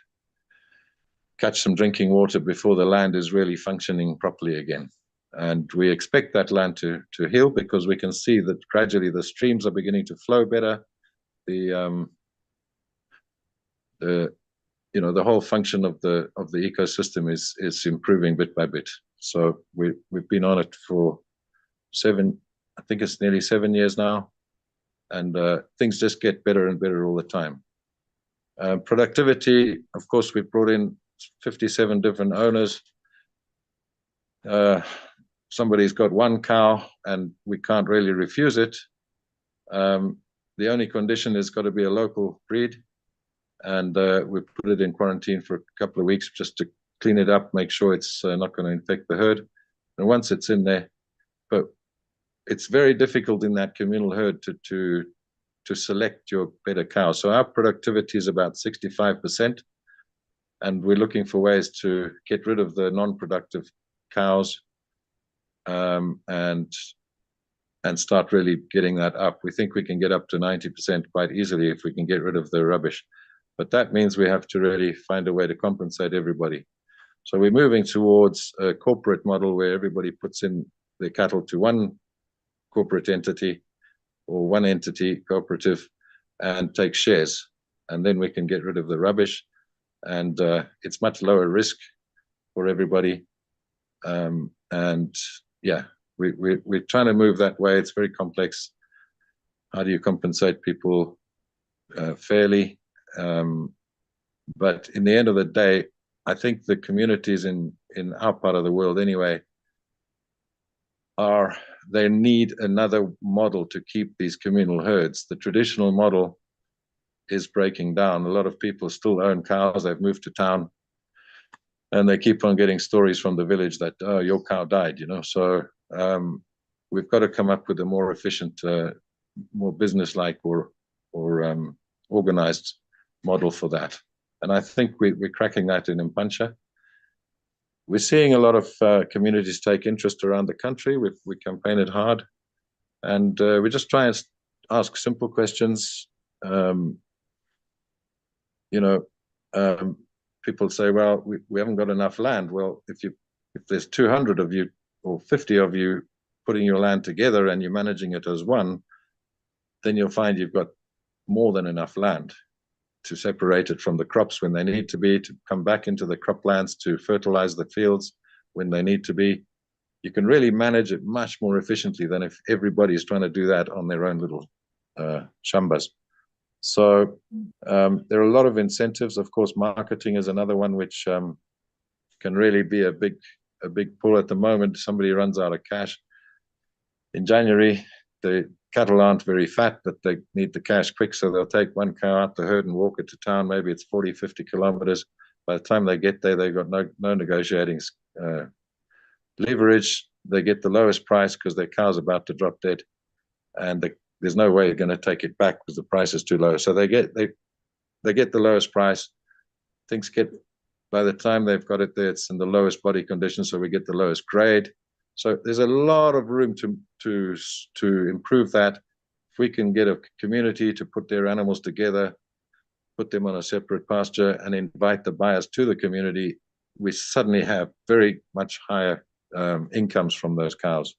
catch some drinking water before the land is really functioning properly again. And we expect that land to heal, because we can see that gradually the streams are beginning to flow better. The whole function of the ecosystem is improving bit by bit. So we've been on it for I think it's nearly 7 years now, and things just get better and better all the time. Productivity, of course, we've brought in 57 different owners. Somebody's got 1 cow and we can't really refuse it. The only condition is got to be a local breed, and we put it in quarantine for a couple of weeks just to clean it up, make sure it's not going to infect the herd. And once it's in there, but it's very difficult in that communal herd to select your better cows. So our productivity is about 65%. And we're looking for ways to get rid of the non-productive cows, and start really getting that up. We think we can get up to 90% quite easily if we can get rid of the rubbish. But that means we have to really find a way to compensate everybody. So we're moving towards a corporate model where everybody puts in their cattle to one corporate entity or one entity cooperative and take shares. And then we can get rid of the rubbish. And it's much lower risk for everybody. And yeah, we're trying to move that way. It's very complex. How do you compensate people fairly? But in the end of the day, I think the communities in our part of the world anyway, they need another model to keep these communal herds. The traditional model is breaking down. A lot of people still own cows. They've moved to town, and they keep on getting stories from the village that, oh, your cow died, you know. So we've got to come up with a more efficient, more business-like or organized model for that. And I think we're cracking that in Mpancha. We're seeing a lot of communities take interest around the country. We campaigned hard, and we just try and ask simple questions. People say, well, we haven't got enough land. Well, if there's 200 of you or 50 of you putting your land together and you're managing it as one, then you'll find you've got more than enough land to separate it from the crops when they need to be, to come back into the croplands, to fertilize the fields when they need to be. You can really manage it much more efficiently than if everybody's trying to do that on their own little shambas. So there are a lot of incentives. Of course, marketing is another one which can really be a big pull at the moment. Somebody runs out of cash. In January, the cattle aren't very fat, but they need the cash quick, so they'll take one cow out the herd and walk it to town. Maybe it's 40, 50 kilometers. By the time they get there, they've got no negotiating leverage. They get the lowest price because their cow's about to drop dead, and there's no way they're going to take it back because the price is too low. So they get the lowest price. Things get, by the time they've got it there, it's in the lowest body condition, so we get the lowest grade. So there's a lot of room to improve that. If we can get a community to put their animals together, put them on a separate pasture, and invite the buyers to the community, we suddenly have very much higher incomes from those cows.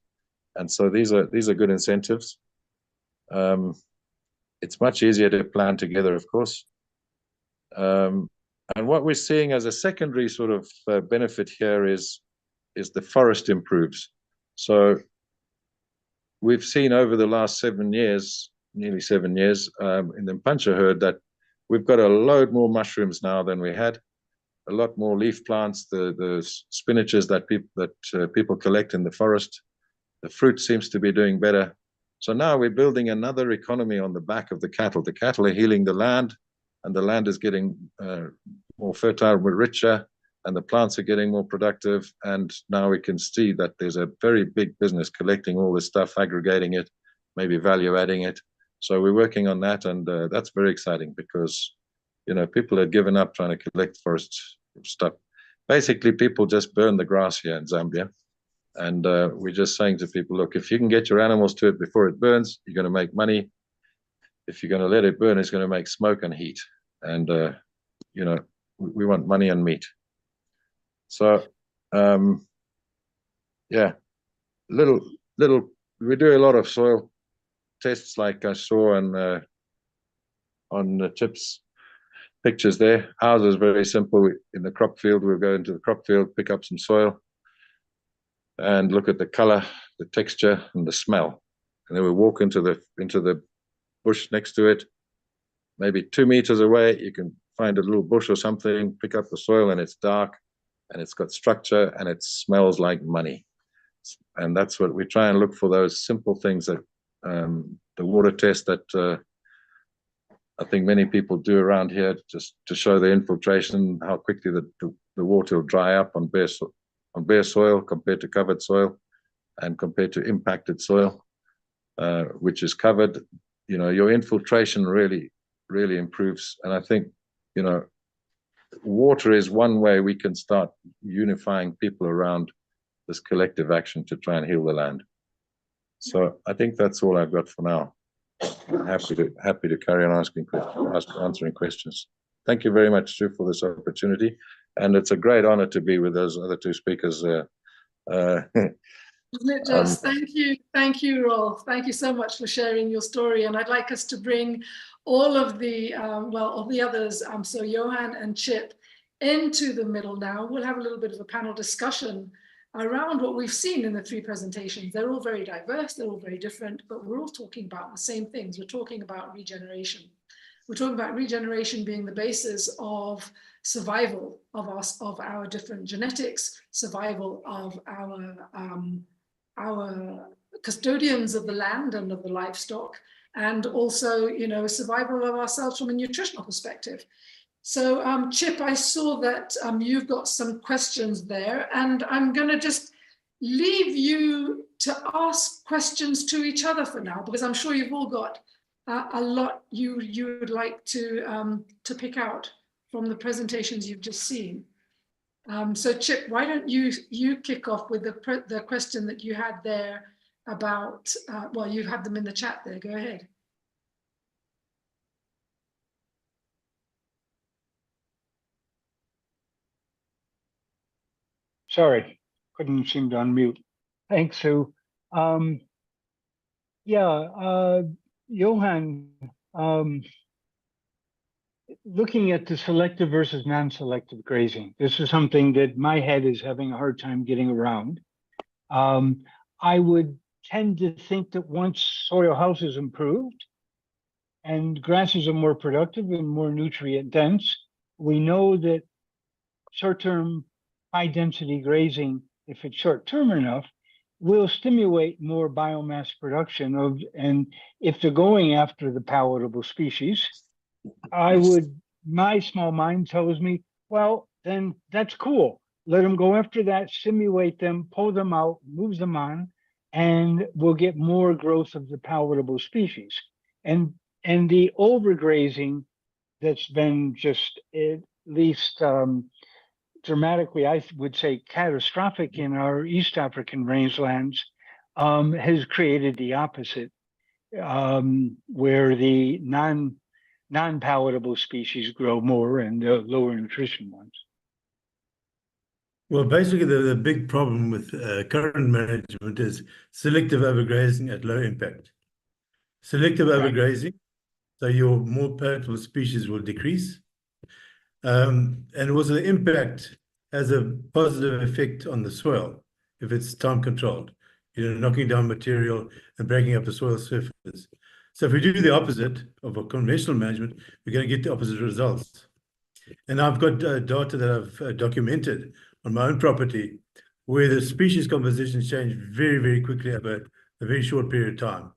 And so these are good incentives. It's much easier to plan together, of course. And what we're seeing as a secondary sort of benefit here is the forest improves. So we've seen over the last 7 years, nearly 7 years, in the Mpancha herd, that we've got a load more mushrooms now than we had, a lot more leaf plants, the spinaches that people collect in the forest. The fruit seems to be doing better. So now we're building another economy on the back of the cattle. The cattle are healing the land, and the land is getting more fertile, more richer, and the plants are getting more productive. And now we can see that there's a very big business collecting all this stuff, aggregating it, maybe value adding it. So we're working on that, and that's very exciting because, you know, people have given up trying to collect forest stuff. Basically, people just burn the grass here in Zambia. And we're just saying to people, look, if you can get your animals to it before it burns, you're going to make money. If you're going to let it burn, it's going to make smoke and heat. And, you know, we want money and meat. So, yeah, we do a lot of soil tests, like I saw on the Chip's pictures there. Ours is very simple. In the crop field, we'll go into the crop field, pick up some soil, and look at the color, the texture, and the smell. And then we walk into the bush next to it. Maybe 2 meters away, you can find a little bush or something, pick up the soil, and it's dark, and it's got structure, and it smells like money. And that's what we try and look for, those simple things that the water test that I think many people do around here, just to show the infiltration, how quickly the water will dry up on bare soil compared to covered soil, and compared to impacted soil, which is covered. You know, your infiltration really improves. And I think, you know, water is one way we can start unifying people around this collective action to try and heal the land. So I think that's all I've got for now. I'm happy to carry on answering questions. thank you very much, Sue, for this opportunity. And it's a great honor to be with those other two speakers. Isn't it just? Thank you, Rolf. Thank you so much for sharing your story. And I'd like us to bring all of the, of the others, so Johan and Chip, into the middle now. We'll have a little bit of a panel discussion around what we've seen in the three presentations. They're all very diverse, they're all very different, but we're all talking about the same things. We're talking about regeneration. We're talking about regeneration being the basis of survival of our different genetics, survival of our custodians of the land and of the livestock, and also, survival of ourselves from a nutritional perspective. So Chip, I saw that you've got some questions there, and I'm going to just leave you to ask questions to each other for now, because I'm sure you've all got a lot you would like to pick out from the presentations you've just seen. So Chip, why don't you kick off with the question that you had there about, well, you have them in the chat there, go ahead. Sorry, couldn't seem to unmute. Thanks, Sue. Johan, looking at the selective versus non-selective grazing, this is something that my head is having a hard time getting around. I would tend to think that once soil health is improved and grasses are more productive and more nutrient dense, we know that short-term high-density grazing, if it's short-term enough, will stimulate more biomass production and if they're going after the palatable species, my small mind tells me, well, then that's cool. Let them go after that, stimulate them, pull them out, move them on, and we'll get more growth of the palatable species. And the overgrazing that's been just at least dramatically, I would say catastrophic in our East African rangelands, has created the opposite, where the non-palatable species grow more and the lower nutrition ones. Well, basically, the big problem with current management is selective overgrazing at low impact. Selective overgrazing, so your more palatable species will decrease. And also the impact has a positive effect on the soil if it's time controlled, knocking down material and breaking up the soil surface. So if we do the opposite of a conventional management, we're going to get the opposite results. And I've got data that I've documented on my own property where the species composition changed very, very quickly over a very short period of time.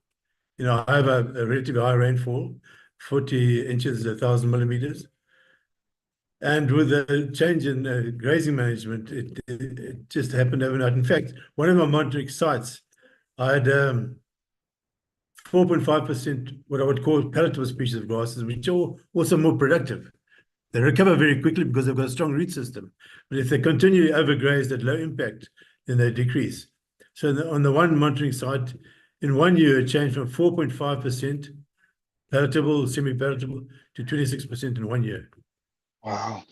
I have a relatively high rainfall, 40 inches, 1,000 millimeters. And with the change in grazing management, it just happened overnight. In fact, one of my monitoring sites, I had 4.5% what I would call palatable species of grasses, which are also more productive. They recover very quickly because they've got a strong root system. But if they continue overgrazed at low impact, then they decrease. So on the one monitoring site, in 1 year, it changed from 4.5% palatable, semi-palatable, to 26% in 1 year. Wow.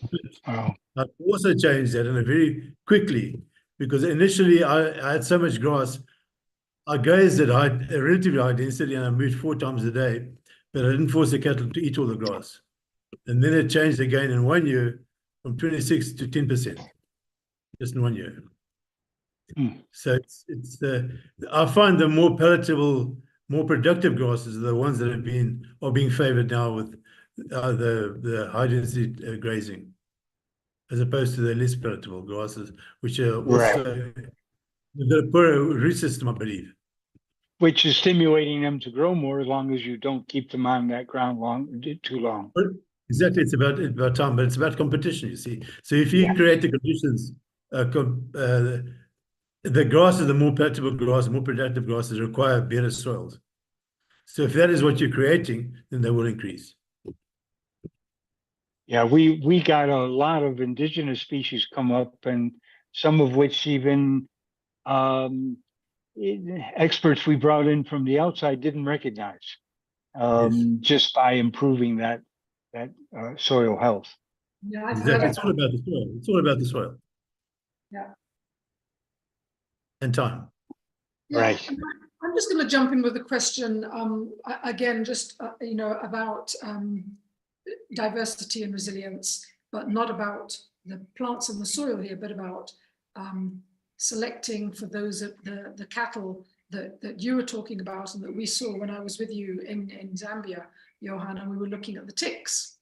Wow. I've also changed that very quickly because initially I had so much grass. I grazed at a relatively high density and I moved 4 times a day, but I didn't force the cattle to eat all the grass. And then it changed again in 1 year from 26 to 10%, just in 1 year. So I find the more palatable, more productive grasses are the ones that are being favored now with the high density grazing, as opposed to the less palatable grasses, which are also the poorer root system, I believe. Which is stimulating them to grow more as long as you don't keep them on that ground too long. Exactly, it's about time, but it's about competition, you see. So if you create the conditions, the grasses, the more palatable grasses, more productive grasses require better soils. So if that is what you're creating, then they will increase. Yeah, we got a lot of indigenous species come up, and some of which even experts we brought in from the outside didn't recognize, just by improving that that soil health. Yeah, I've Exactly. heard It's all about the soil. It's all about the soil. Yeah. And time. Yeah, Right. and I'm just going to jump in with a question, again, just, you know, about diversity and resilience, but not about the plants and the soil here, but about selecting for those, the cattle that you were talking about and that we saw when I was with you in Zambia, Johan, and we were looking at the ticks.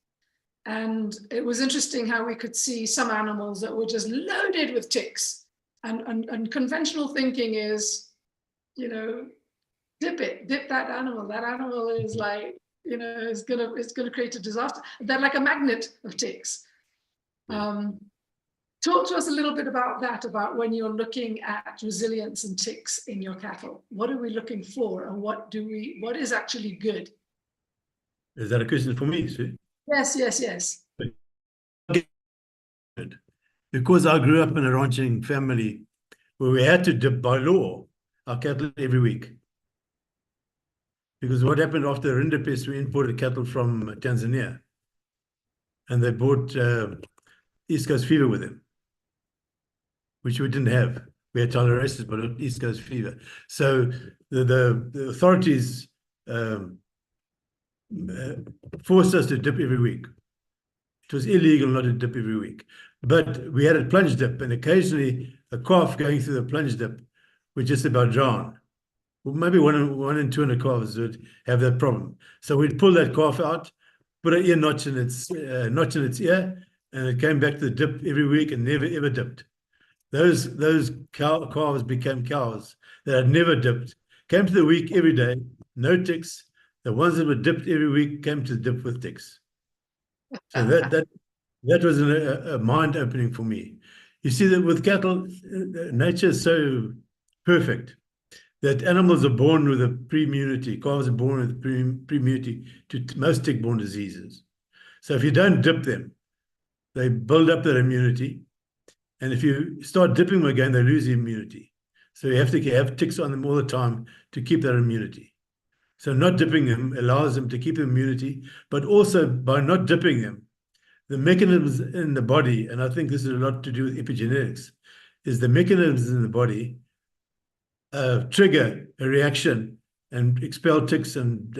And it was interesting how we could see some animals that were just loaded with ticks. And conventional thinking is, you know, dip that animal. That animal is like, you know, it's gonna create a disaster. They're like a magnet of ticks. Talk to us a little bit about that, about when you're looking at resilience and ticks in your cattle. What are we looking for, and what is actually good? Is that a question for me, Sue? Yes, yes, yes. Because I grew up in a ranching family where we had to dip by law our cattle every week. Because what happened after the Rinderpest, we imported cattle from Tanzania. And they brought East Coast fever with them, which we didn't have. We had tolerasis, but not East Coast fever. So the authorities forced us to dip every week. It was illegal not to dip every week. But we had a plunge dip, and occasionally a calf going through the plunge dip would just about drown. Well, maybe one in 200 calves would have that problem. So we'd pull that calf out, put an ear notch in its ear, and it came back to the dip every week and never ever dipped. Those calves became cows that had never dipped, came to the week every day, no ticks. The ones that were dipped every week came to dip with ticks. So that was a mind opening for me. You see that with cattle, nature is so perfect that animals are born with a pre-immunity. Calves are born with pre-immunity to most tick-borne diseases. So if you don't dip them, they build up their immunity. And if you start dipping them again, they lose the immunity. So you have to have ticks on them all the time to keep their immunity. So not dipping them allows them to keep their immunity, but also by not dipping them, the mechanisms in the body, and I think this is a lot to do with epigenetics, is the mechanisms in the body trigger a reaction and expel ticks and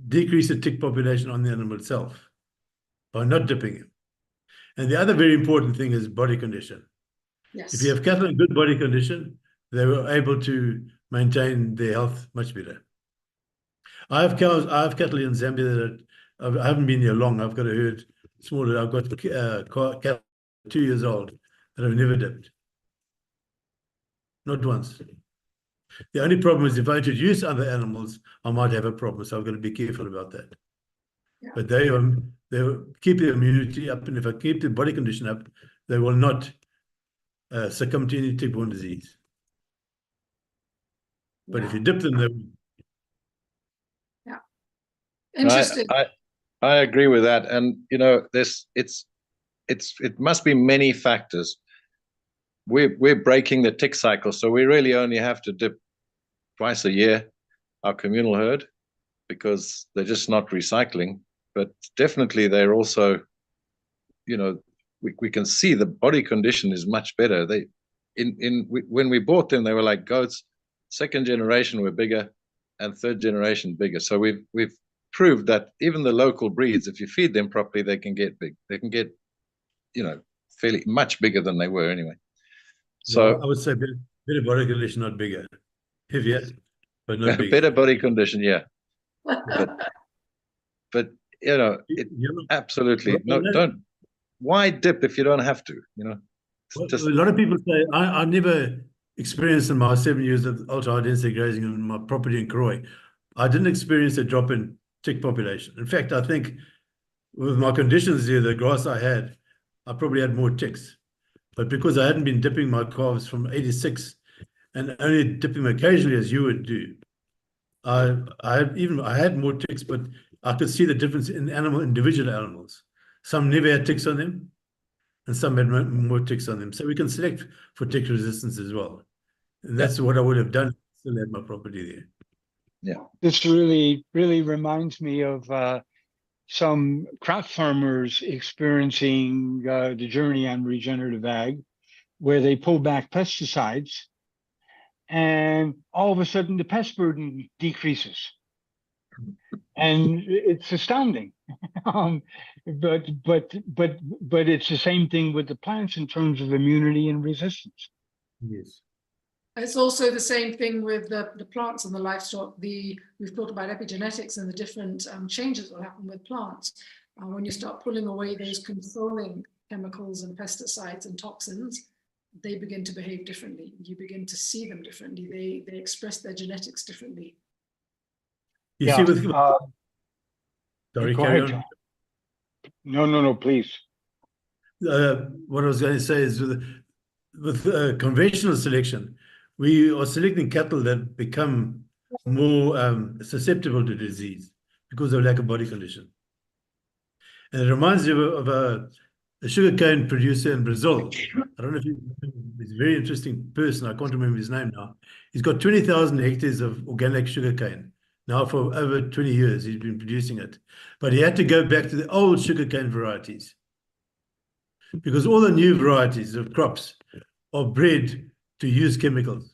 decrease the tick population on the animal itself by not dipping it. And the other very important thing is body condition. Yes. If you have cattle in good body condition, they were able to maintain their health much better. I have cattle in Zambia that I haven't been here long. I've got a herd smaller. I've got cattle 2 years old that have never dipped. Not once. The only problem is if I introduce other animals, I might have a problem. So I've got to be careful about that. Yeah. But they keep their immunity up, and if I keep their body condition up, they will not succumb to any tick-borne disease. But if you dip them, they will. Yeah. Interesting. I agree with that, and you know, it must be many factors. We're breaking the tick cycle, so we really only have to dip twice a year, our communal herd, because they're just not recycling. But definitely they're also, you know, we can see the body condition is much better. When we bought them, they were like goats. Second generation were bigger, and third generation bigger. So we've proved that even the local breeds, if you feed them properly, they can get big. They can get, you know, fairly much bigger than they were anyway. So I would say better body condition, not bigger. Heavier, but not bigger. better body condition, yeah. But you know, absolutely don't. Why dip if you don't have to? You know, a lot of people say I never experienced in my 7 years of ultra-high density grazing on my property in Croy. I didn't experience a drop in tick population. In fact, I think with my conditions here, the grass I had, I probably had more ticks. But because I hadn't been dipping my calves from 86 and only dipping them occasionally as you would do, I had more ticks, but I could see the difference in individual animals. Some never had ticks on them, and some had more ticks on them. So we can select for tick resistance as well. And that's what I would have done if I still had my property there. Yeah. This really reminds me of some crop farmers experiencing the journey on regenerative ag, where they pull back pesticides, and all of a sudden the pest burden decreases. And it's astounding. But it's the same thing with the plants in terms of immunity and resistance. Yes. It's also the same thing with the plants and the livestock. We've talked about epigenetics and the different changes that will happen with plants. When you start pulling away those controlling chemicals and pesticides and toxins, they begin to behave differently. You begin to see them differently. They express their genetics differently. You see, with sorry, go carry ahead, on. John. No, please. What I was going to say is with conventional selection, we are selecting cattle that become more susceptible to disease because of lack of body condition. And it reminds me of a sugarcane producer in Brazil. I don't know if he's a very interesting person. I can't remember his name now. He's got 20,000 hectares of organic sugarcane. Now for over 20 years, he's been producing it. But he had to go back to the old sugarcane varieties because all the new varieties of crops are bred to use chemicals.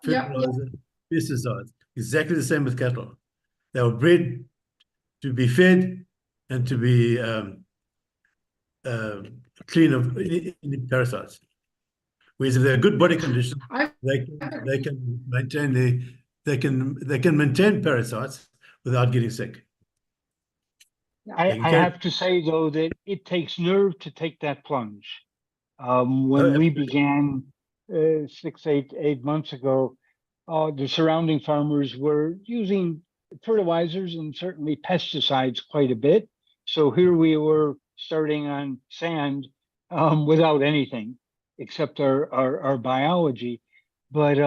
Fertilizer, pesticides. Exactly the same with cattle. They were bred to be fed and to be clean of any parasites. Whereas if they're good body condition, they can maintain parasites without getting sick. I have to say though that it takes nerve to take that plunge. When we began 8 months ago, the surrounding farmers were using fertilizers and certainly pesticides quite a bit. So here we were starting on sand without anything except our biology. But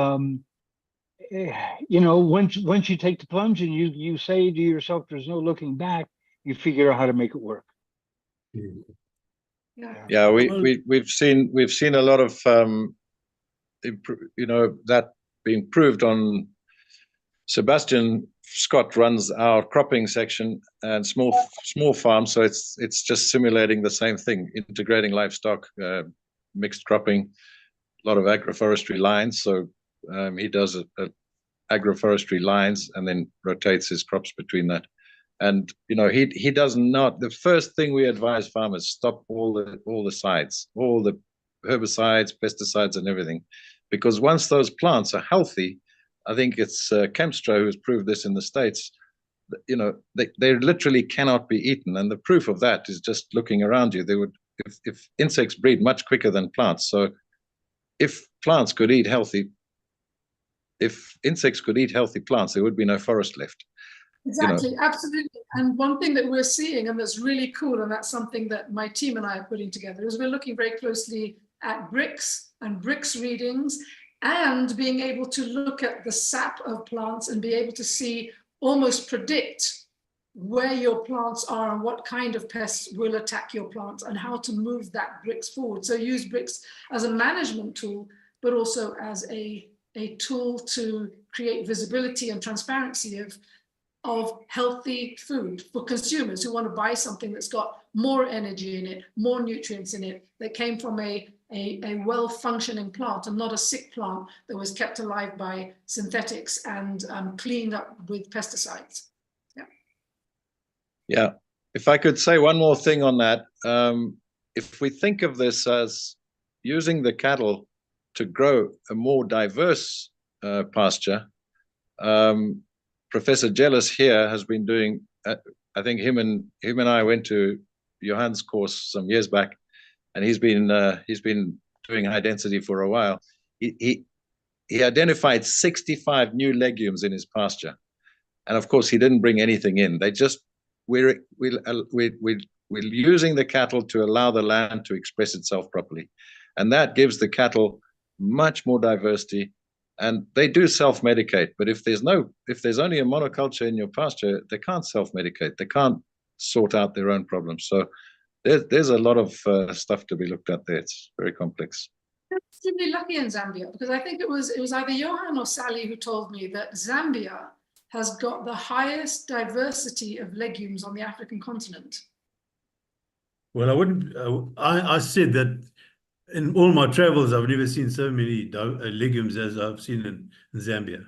you know, once you take the plunge and you say to yourself, "There's no looking back," you figure out how to make it work. Yeah, we've seen a lot of you know, that being proved on. Sebastian Scott runs our cropping section and small farm, so it's just simulating the same thing, integrating livestock, mixed cropping, a lot of agroforestry lines. So he does agroforestry lines and then rotates his crops between that. And you know, he does not. The first thing we advise farmers: stop all the sides, all the herbicides, pesticides, and everything, because once those plants are healthy, I think it's Kempstra who's proved this in the States. You know, they literally cannot be eaten, and the proof of that is just looking around you. They would, if insects breed much quicker than plants. So, if plants could eat healthy, if insects could eat healthy plants, there would be no forest left. Exactly, You know? absolutely. And one thing that we're seeing, and that's really cool, and that's something that my team and I are putting together, is we're looking very closely at bricks and bricks readings, and being able to look at the sap of plants and be able to see, almost predict where your plants are and what kind of pests will attack your plants and how to move that bricks forward. So use bricks as a management tool, but also as a tool to create visibility and transparency of healthy food for consumers who want to buy something that's got more energy in it, more nutrients in it, that came from a well-functioning plant and not a sick plant that was kept alive by synthetics and cleaned up with pesticides. Yeah. If I could say one more thing on that, if we think of this as using the cattle to grow a more diverse pasture, Professor Jealous here has been doing. I think him and I went to Johan's course some years back, and he's been doing high density for a while. He identified 65 new legumes in his pasture, and of course he didn't bring anything in. They just we're using the cattle to allow the land to express itself properly, and that gives the cattle much more diversity. And they do self-medicate, but if there's only a monoculture in your pasture, they can't self-medicate. They can't sort out their own problems. So there's a lot of stuff to be looked at there. It's very complex. I'm extremely lucky in Zambia, because I think it was either Johan or Sally who told me that Zambia has got the highest diversity of legumes on the African continent? Well, I wouldn't. I said that in all my travels, I've never seen so many legumes as I've seen in Zambia.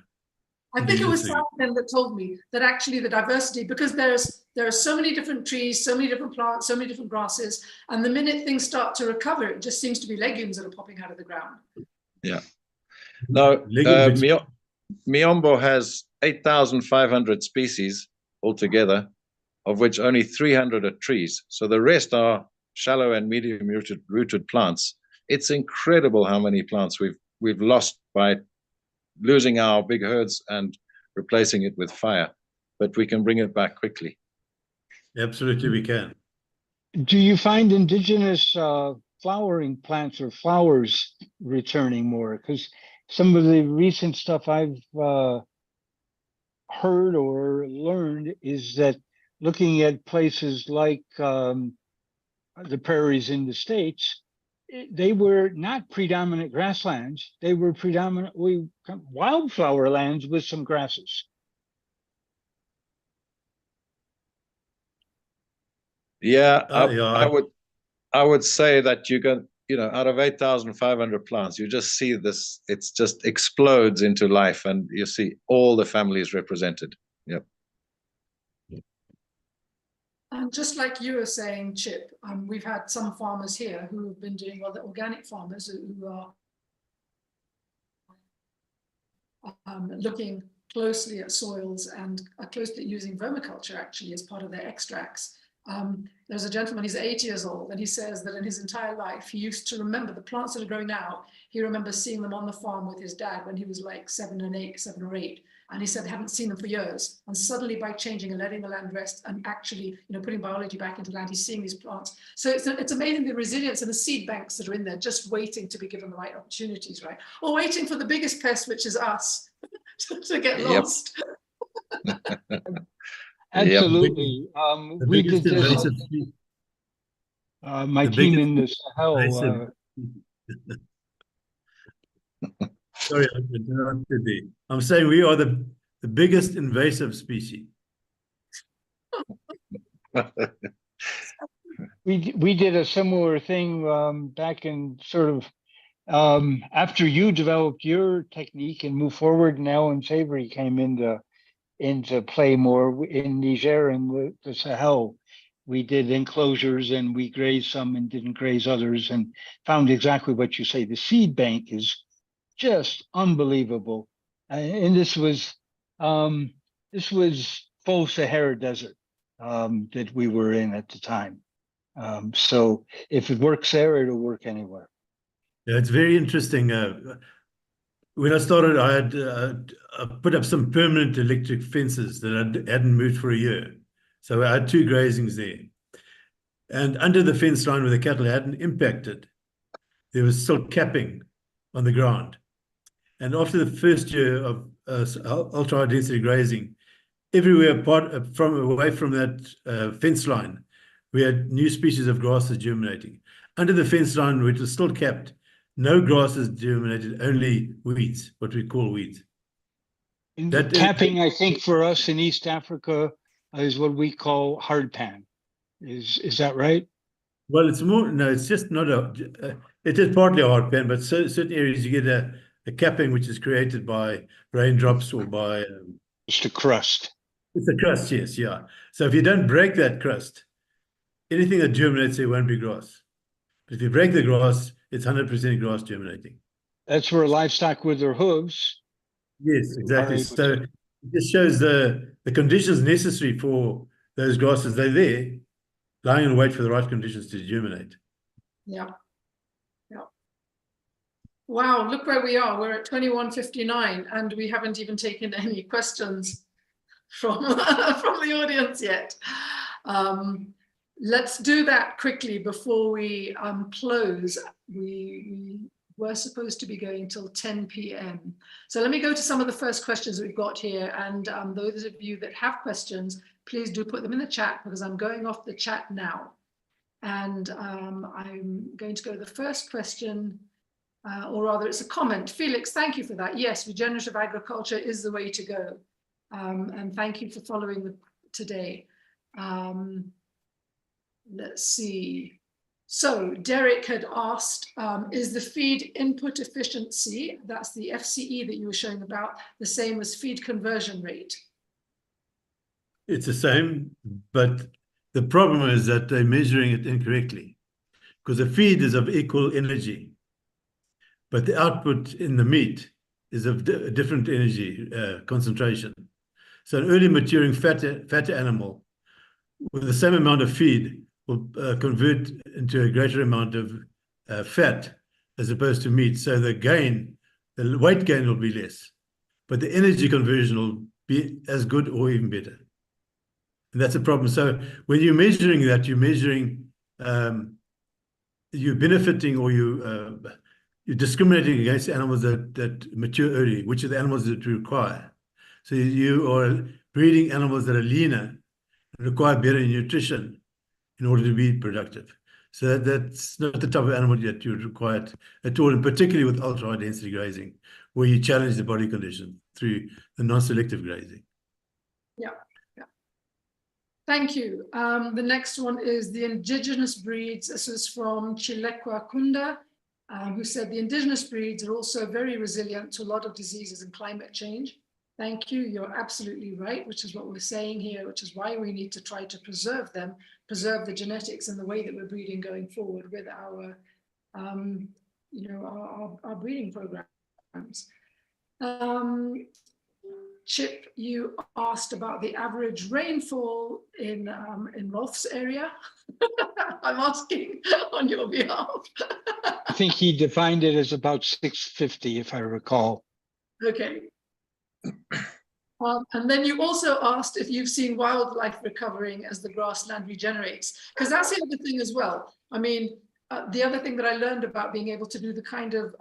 I think it was Indigenous Zeitsman that told me that actually the diversity, because there are so many different trees, so many different plants, so many different grasses, and the minute things start to recover, it just seems to be legumes that are popping out of the ground. Yeah. Now, legumes. Miombo has 8,500 species altogether, of which only 300 are trees. So the rest are shallow and medium rooted plants. It's incredible how many plants we've lost by losing our big herds and replacing it with fire, but we can bring it back quickly. Absolutely, we can. Do you find indigenous flowering plants or flowers returning more? Because some of the recent stuff I've heard or learned is that looking at places like the prairies in the States, they were not predominant grasslands. They were predominantly wildflower lands with some grasses. Yeah, Yeah. I would say that out of 8,500 plants, you just see this, it's just explodes into life, and you see all the families represented. Yep. And just like you were saying, Chip, we've had some farmers here who have been doing, well, the organic farmers who are looking closely at soils and are closely using vermiculture actually as part of their extracts. There's a gentleman, he's 80 years old, and he says that in his entire life, he used to remember the plants that are growing now. He remembers seeing them on the farm with his dad when he was like 7 or 8. And he said they hadn't seen them for years. And suddenly by changing and letting the land rest and actually, putting biology back into land, he's seeing these plants. So it's amazing the resilience and the seed banks that are in there, just waiting to be given the right opportunities, right? Or waiting for the biggest pest, which is us, to get lost. Absolutely. The We biggest did this. invasive species. My the team biggest in the Sahel. Sorry, I interrupted you. I'm saying we are the biggest invasive species. We did a similar thing back in sort of after you developed your technique and moved forward. Now, and Savory came into play more in Niger and the Sahel. We did enclosures and we grazed some and didn't graze others, and found exactly what you say. The seed bank is just unbelievable. And this was full Sahara desert that we were in at the time. So if it works there, it'll work anywhere. Yeah, it's very interesting. When I started, I had put up some permanent electric fences that I hadn't moved for a year. So I had 2 grazings there. And under the fence line where the cattle hadn't impacted, there was still capping on the ground. And after the first year of ultra high density grazing, everywhere away from that fence line, we had new species of grasses germinating. Under the fence line, which was still capped, no grasses germinated, only weeds, what we call weeds. That capping, I think, for us in East Africa is what we call hardpan. Is that right? Well, it's more, no, it's just not it is partly a hardpan, but certain areas you get a capping which is created by raindrops or by just a crust. It's a crust, yes, yeah. So if you don't break that crust, anything that germinates there won't be grass. But if you break the grass, it's 100% grass germinating. That's where livestock with their hooves. Yes, exactly. So it just shows the conditions necessary for those grasses. They're there, lying in wait for the right conditions to germinate. Yeah. Yeah. Wow, look where we are. We're at 21:59 and we haven't even taken any questions from the audience yet. Let's do that quickly before we close. We were supposed to be going till 10 p.m. So let me go to some of the first questions we've got here. And those of you that have questions, please do put them in the chat because I'm going off the chat now. And I'm going to go to the first question, or rather it's a comment. Felix, thank you for that. Yes, regenerative agriculture is the way to go. And thank you for following today. Let's see. So Derek had asked, is the feed input efficiency, that's the FCE that you were showing about, the same as feed conversion rate? It's the same, but the problem is that they're measuring it incorrectly, because the feed is of equal energy, but the output in the meat is of a different energy concentration. So an early maturing fat animal with the same amount of feed will convert into a greater amount of fat as opposed to meat. So the weight gain will be less, but the energy conversion will be as good or even better. And that's a problem. So when you're measuring that, you're measuring, you're benefiting, or you're discriminating against animals that mature early, which are the animals that you require. So you are breeding animals that are leaner, require better nutrition in order to be productive. So that's not the type of animal that you require at all, and particularly with ultra-high density grazing, where you challenge the body condition through the non-selective grazing. Yeah. Thank you. The next one is the indigenous breeds. This is from Chilekwa Kunda, who said the indigenous breeds are also very resilient to a lot of diseases and climate change. Thank you. You're absolutely right, which is what we're saying here, which is why we need to try to preserve them, preserve the genetics and the way that we're breeding going forward with our, our breeding programs. Chip, you asked about the average rainfall in Rolf's area. I'm asking on your behalf. I think he defined it as about 650, if I recall. Okay. And then you also asked if you've seen wildlife recovering as the grassland regenerates, because that's the other thing as well. I mean, the other thing that I learned about being able to do the kind of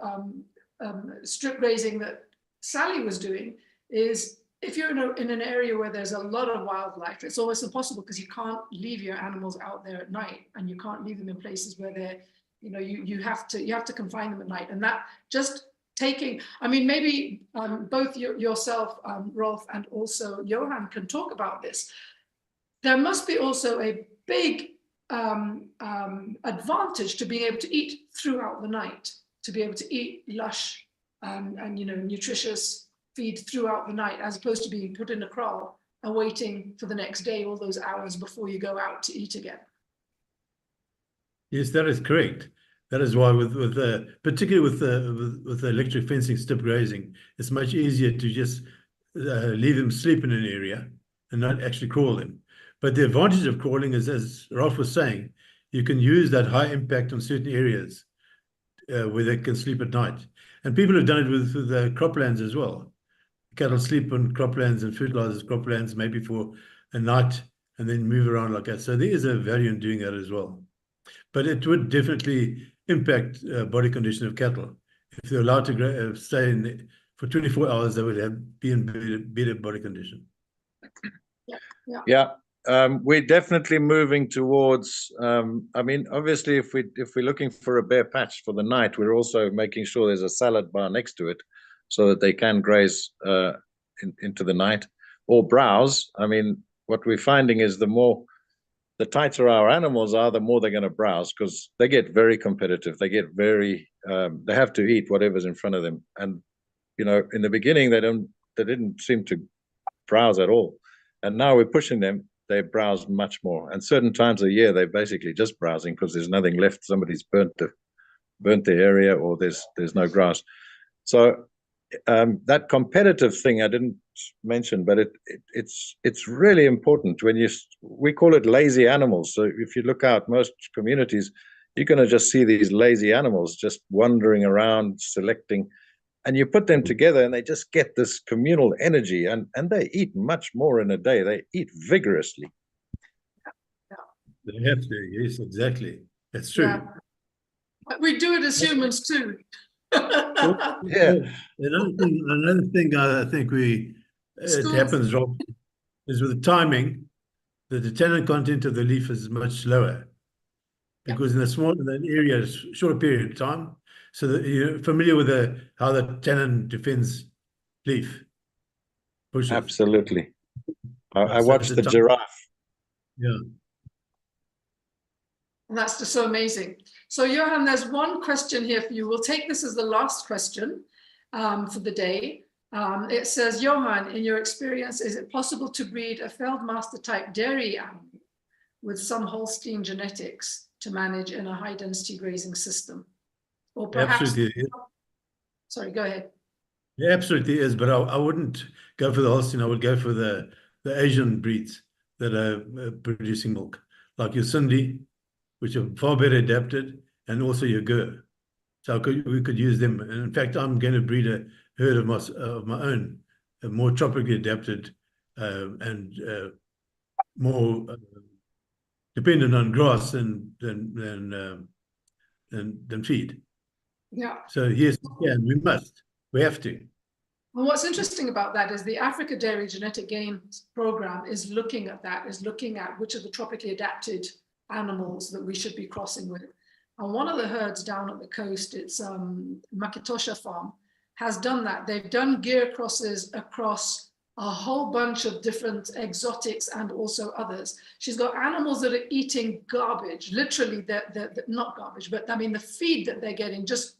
strip grazing that Sally was doing is if you're in an area where there's a lot of wildlife, it's almost impossible because you can't leave your animals out there at night, and you can't leave them in places where they're, you have to confine them at night. And that just taking, I mean, maybe both yourself, Rolf, and also Johan can talk about this. There must be also a big advantage to being able to eat throughout the night, to be able to eat lush and nutritious feed throughout the night, as opposed to being put in a kraal and waiting for the next day, all those hours before you go out to eat again. Yes, that is correct. That is why, particularly with the electric fencing strip grazing, it's much easier to just leave them sleep in an area and not actually crawl them. But the advantage of crawling is, as Ralph was saying, you can use that high impact on certain areas where they can sleep at night. And people have done it with the croplands as well. Cattle sleep on croplands and fertilizers croplands maybe for a night and then move around like that. So there is a value in doing that as well. But it would definitely impact body condition of cattle. If they're allowed to stay in for 24 hours, they would be in better body condition. Yeah. We're definitely moving towards. I mean, obviously, if we're looking for a bare patch for the night, we're also making sure there's a salad bar next to it, so that they can graze into the night or browse. I mean, what we're finding is the tighter our animals are, the more they're going to browse, because they get very competitive. They get very, they have to eat whatever's in front of them. And, in the beginning, they didn't seem to browse at all. And now we're pushing them, they browse much more. And certain times of the year, they're basically just browsing because there's nothing left. Somebody's burnt the area, or there's no grass. So that competitive thing I didn't mention, but it's really important when we call it lazy animals. So if you look out most communities, you're going to just see these lazy animals just wandering around, selecting, and you put them together and they just get this communal energy, and they eat much more in a day. They eat vigorously. They have to, yes, exactly. That's true. Yeah. We do it as humans too. Yeah. Another thing I think it happens, Rob, is with the timing, the tannin content of the leaf is much lower, because in an area, short period of time. So that you're familiar with how the tannin defends leaf bushes. Absolutely. I So watched it's a the time- giraffe. Yeah. And that's just so amazing. So Johan, there's one question here for you. We'll take this as the last question for the day. It says, Johan, in your experience, is it possible to breed a Feldmaster type dairy animal with some Holstein genetics to manage in a high density grazing system? Or perhaps, Absolutely. sorry, go ahead. Yeah, absolutely is, but I wouldn't go for the Holstein. I would go for the Asian breeds that are producing milk, like your Sindhi, which are far better adapted, and also your Gur. So we could use them. And in fact, I'm going to breed a herd of my own, more tropically adapted and more dependent on grass than feed. Yeah. So yes, we must. We have to. And what's interesting about that is the Africa Dairy Genetic Gains Program is looking at that, is looking at which are the tropically adapted animals that we should be crossing with. And one of the herds down at the coast, it's Makitosha Farm, has done that. They've done gear crosses across a whole bunch of different exotics and also others. She's got animals that are eating garbage, literally, not garbage, but I mean the feed that they're getting, just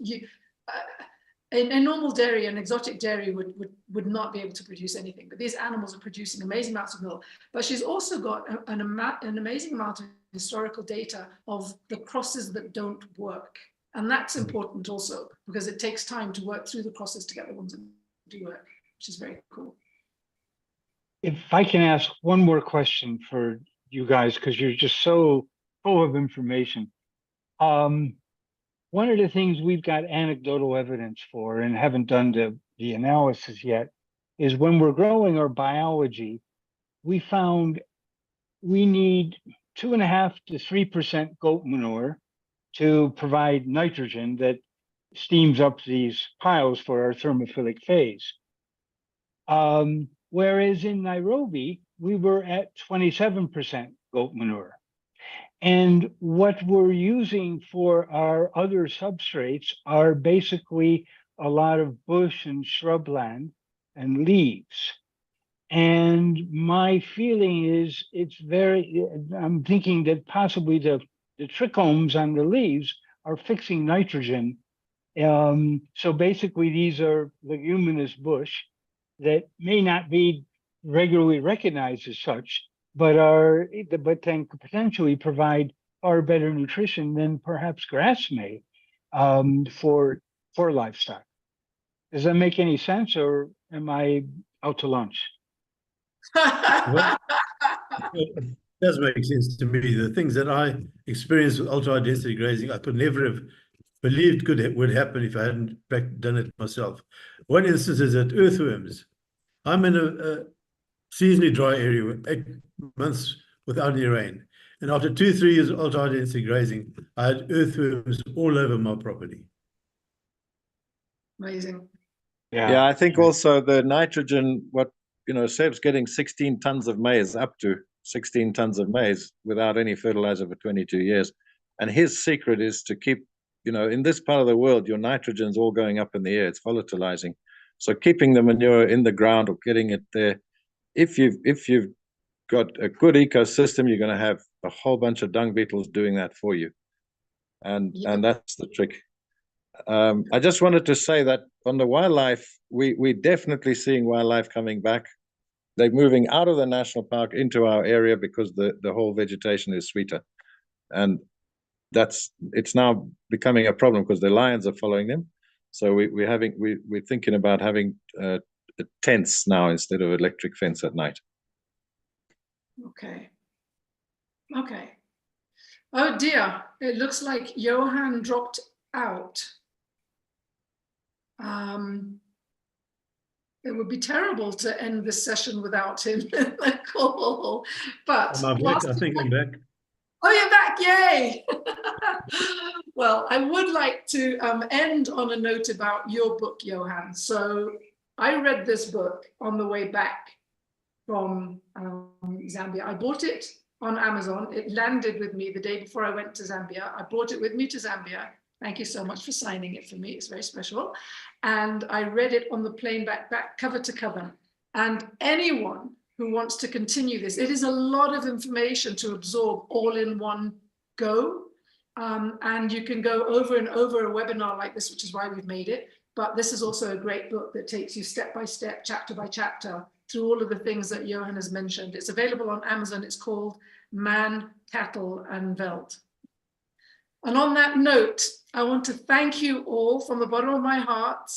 a normal dairy, an exotic dairy would not be able to produce anything, but these animals are producing amazing amounts of milk. But she's also got an amazing amount of historical data of the crosses that don't work. And that's important also, because it takes time to work through the crosses to get the ones that do work, which is very cool. If I can ask one more question for you guys, because you're just so full of information. One of the things we've got anecdotal evidence for and haven't done the analysis yet is when we're growing our biology, we found we need 2.5 to 3% goat manure to provide nitrogen that steams up these piles for our thermophilic phase. Whereas in Nairobi, we were at 27% goat manure. And what we're using for our other substrates are basically a lot of bush and shrubland and leaves. And my feeling is I'm thinking that possibly the trichomes on the leaves are fixing nitrogen. So basically these are leguminous bush that may not be regularly recognized as such, but then could potentially provide far better nutrition than perhaps grass may for livestock. Does that make any sense, or am I out to lunch? Well, it does make sense to me. The things that I experienced with ultra-high density grazing, I could never have believed would happen if I hadn't done it myself. One instance is that earthworms. I'm in a seasonally dry area, 8 months without any rain. And after 2-3 years of ultra-high density grazing, I had earthworms all over my property. Amazing. Yeah, I think also the nitrogen, Seb's getting 16 tons of maize, up to 16 tons of maize without any fertilizer for 22 years. And his secret is to keep, in this part of the world, your nitrogen's all going up in the air, it's volatilizing. So keeping the manure in the ground or getting it there, if you've got a good ecosystem, you're going to have a whole bunch of dung beetles doing that for you. And that's the trick. I just wanted to say that on the wildlife, we're definitely seeing wildlife coming back. They're moving out of the national park into our area because the whole vegetation is sweeter. And it's now becoming a problem because the lions are following them. So we're thinking about having tents now instead of electric fence at night. Okay. Oh dear, it looks like Johan dropped out. It would be terrible to end this session without him in the call. But Am I back? I think I'm back. Oh, you're back! Yay! Well, I would like to end on a note about your book, Johan. So I read this book on the way back from Zambia. I bought it on Amazon. It landed with me the day before I went to Zambia. I brought it with me to Zambia. Thank you so much for signing it for me. It's very special. And I read it on the plane back cover to cover. And anyone who wants to continue this, it is a lot of information to absorb all in one go. And you can go over and over a webinar like this, which is why we've made it. But this is also a great book that takes you step by step, chapter by chapter, through all of the things that Johan has mentioned. It's available on Amazon. It's called Man, Cattle and Veld. And on that note, I want to thank you all from the bottom of my heart,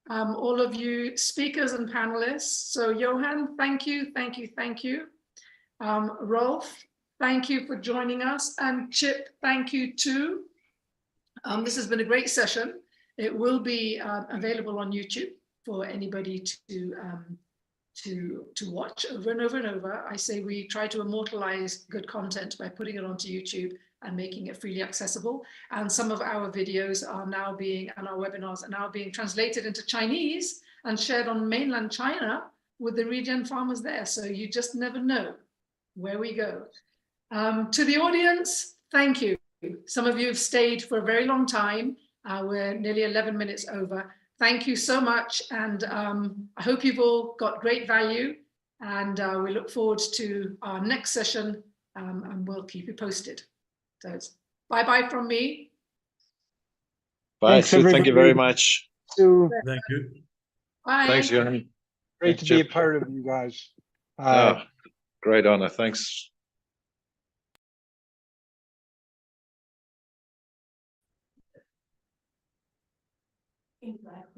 all of you speakers and panelists. So Johan, thank you, thank you, thank you. Rolf, thank you for joining us. And Chip, thank you too. This has been a great session. It will be available on YouTube for anybody to watch over and over and over. I say we try to immortalize good content by putting it onto YouTube and making it freely accessible. And some of our videos are now being, and our webinars are now being translated into Chinese and shared on mainland China with the regen farmers there. So you just never know where we go. To the audience, thank you. Some of you have stayed for a very long time. We're nearly 11 minutes over. Thank you so much. And I hope you've all got great value. And we look forward to our next session, and we'll keep you posted. So it's bye-bye from me. Bye, Thanks, Sue. Thank you very everybody. much. Sue, Thank you. Bye. Thanks, Johan. great Thanks, to be a Chip. part of you guys. Oh, great honor. Thanks. Exactly.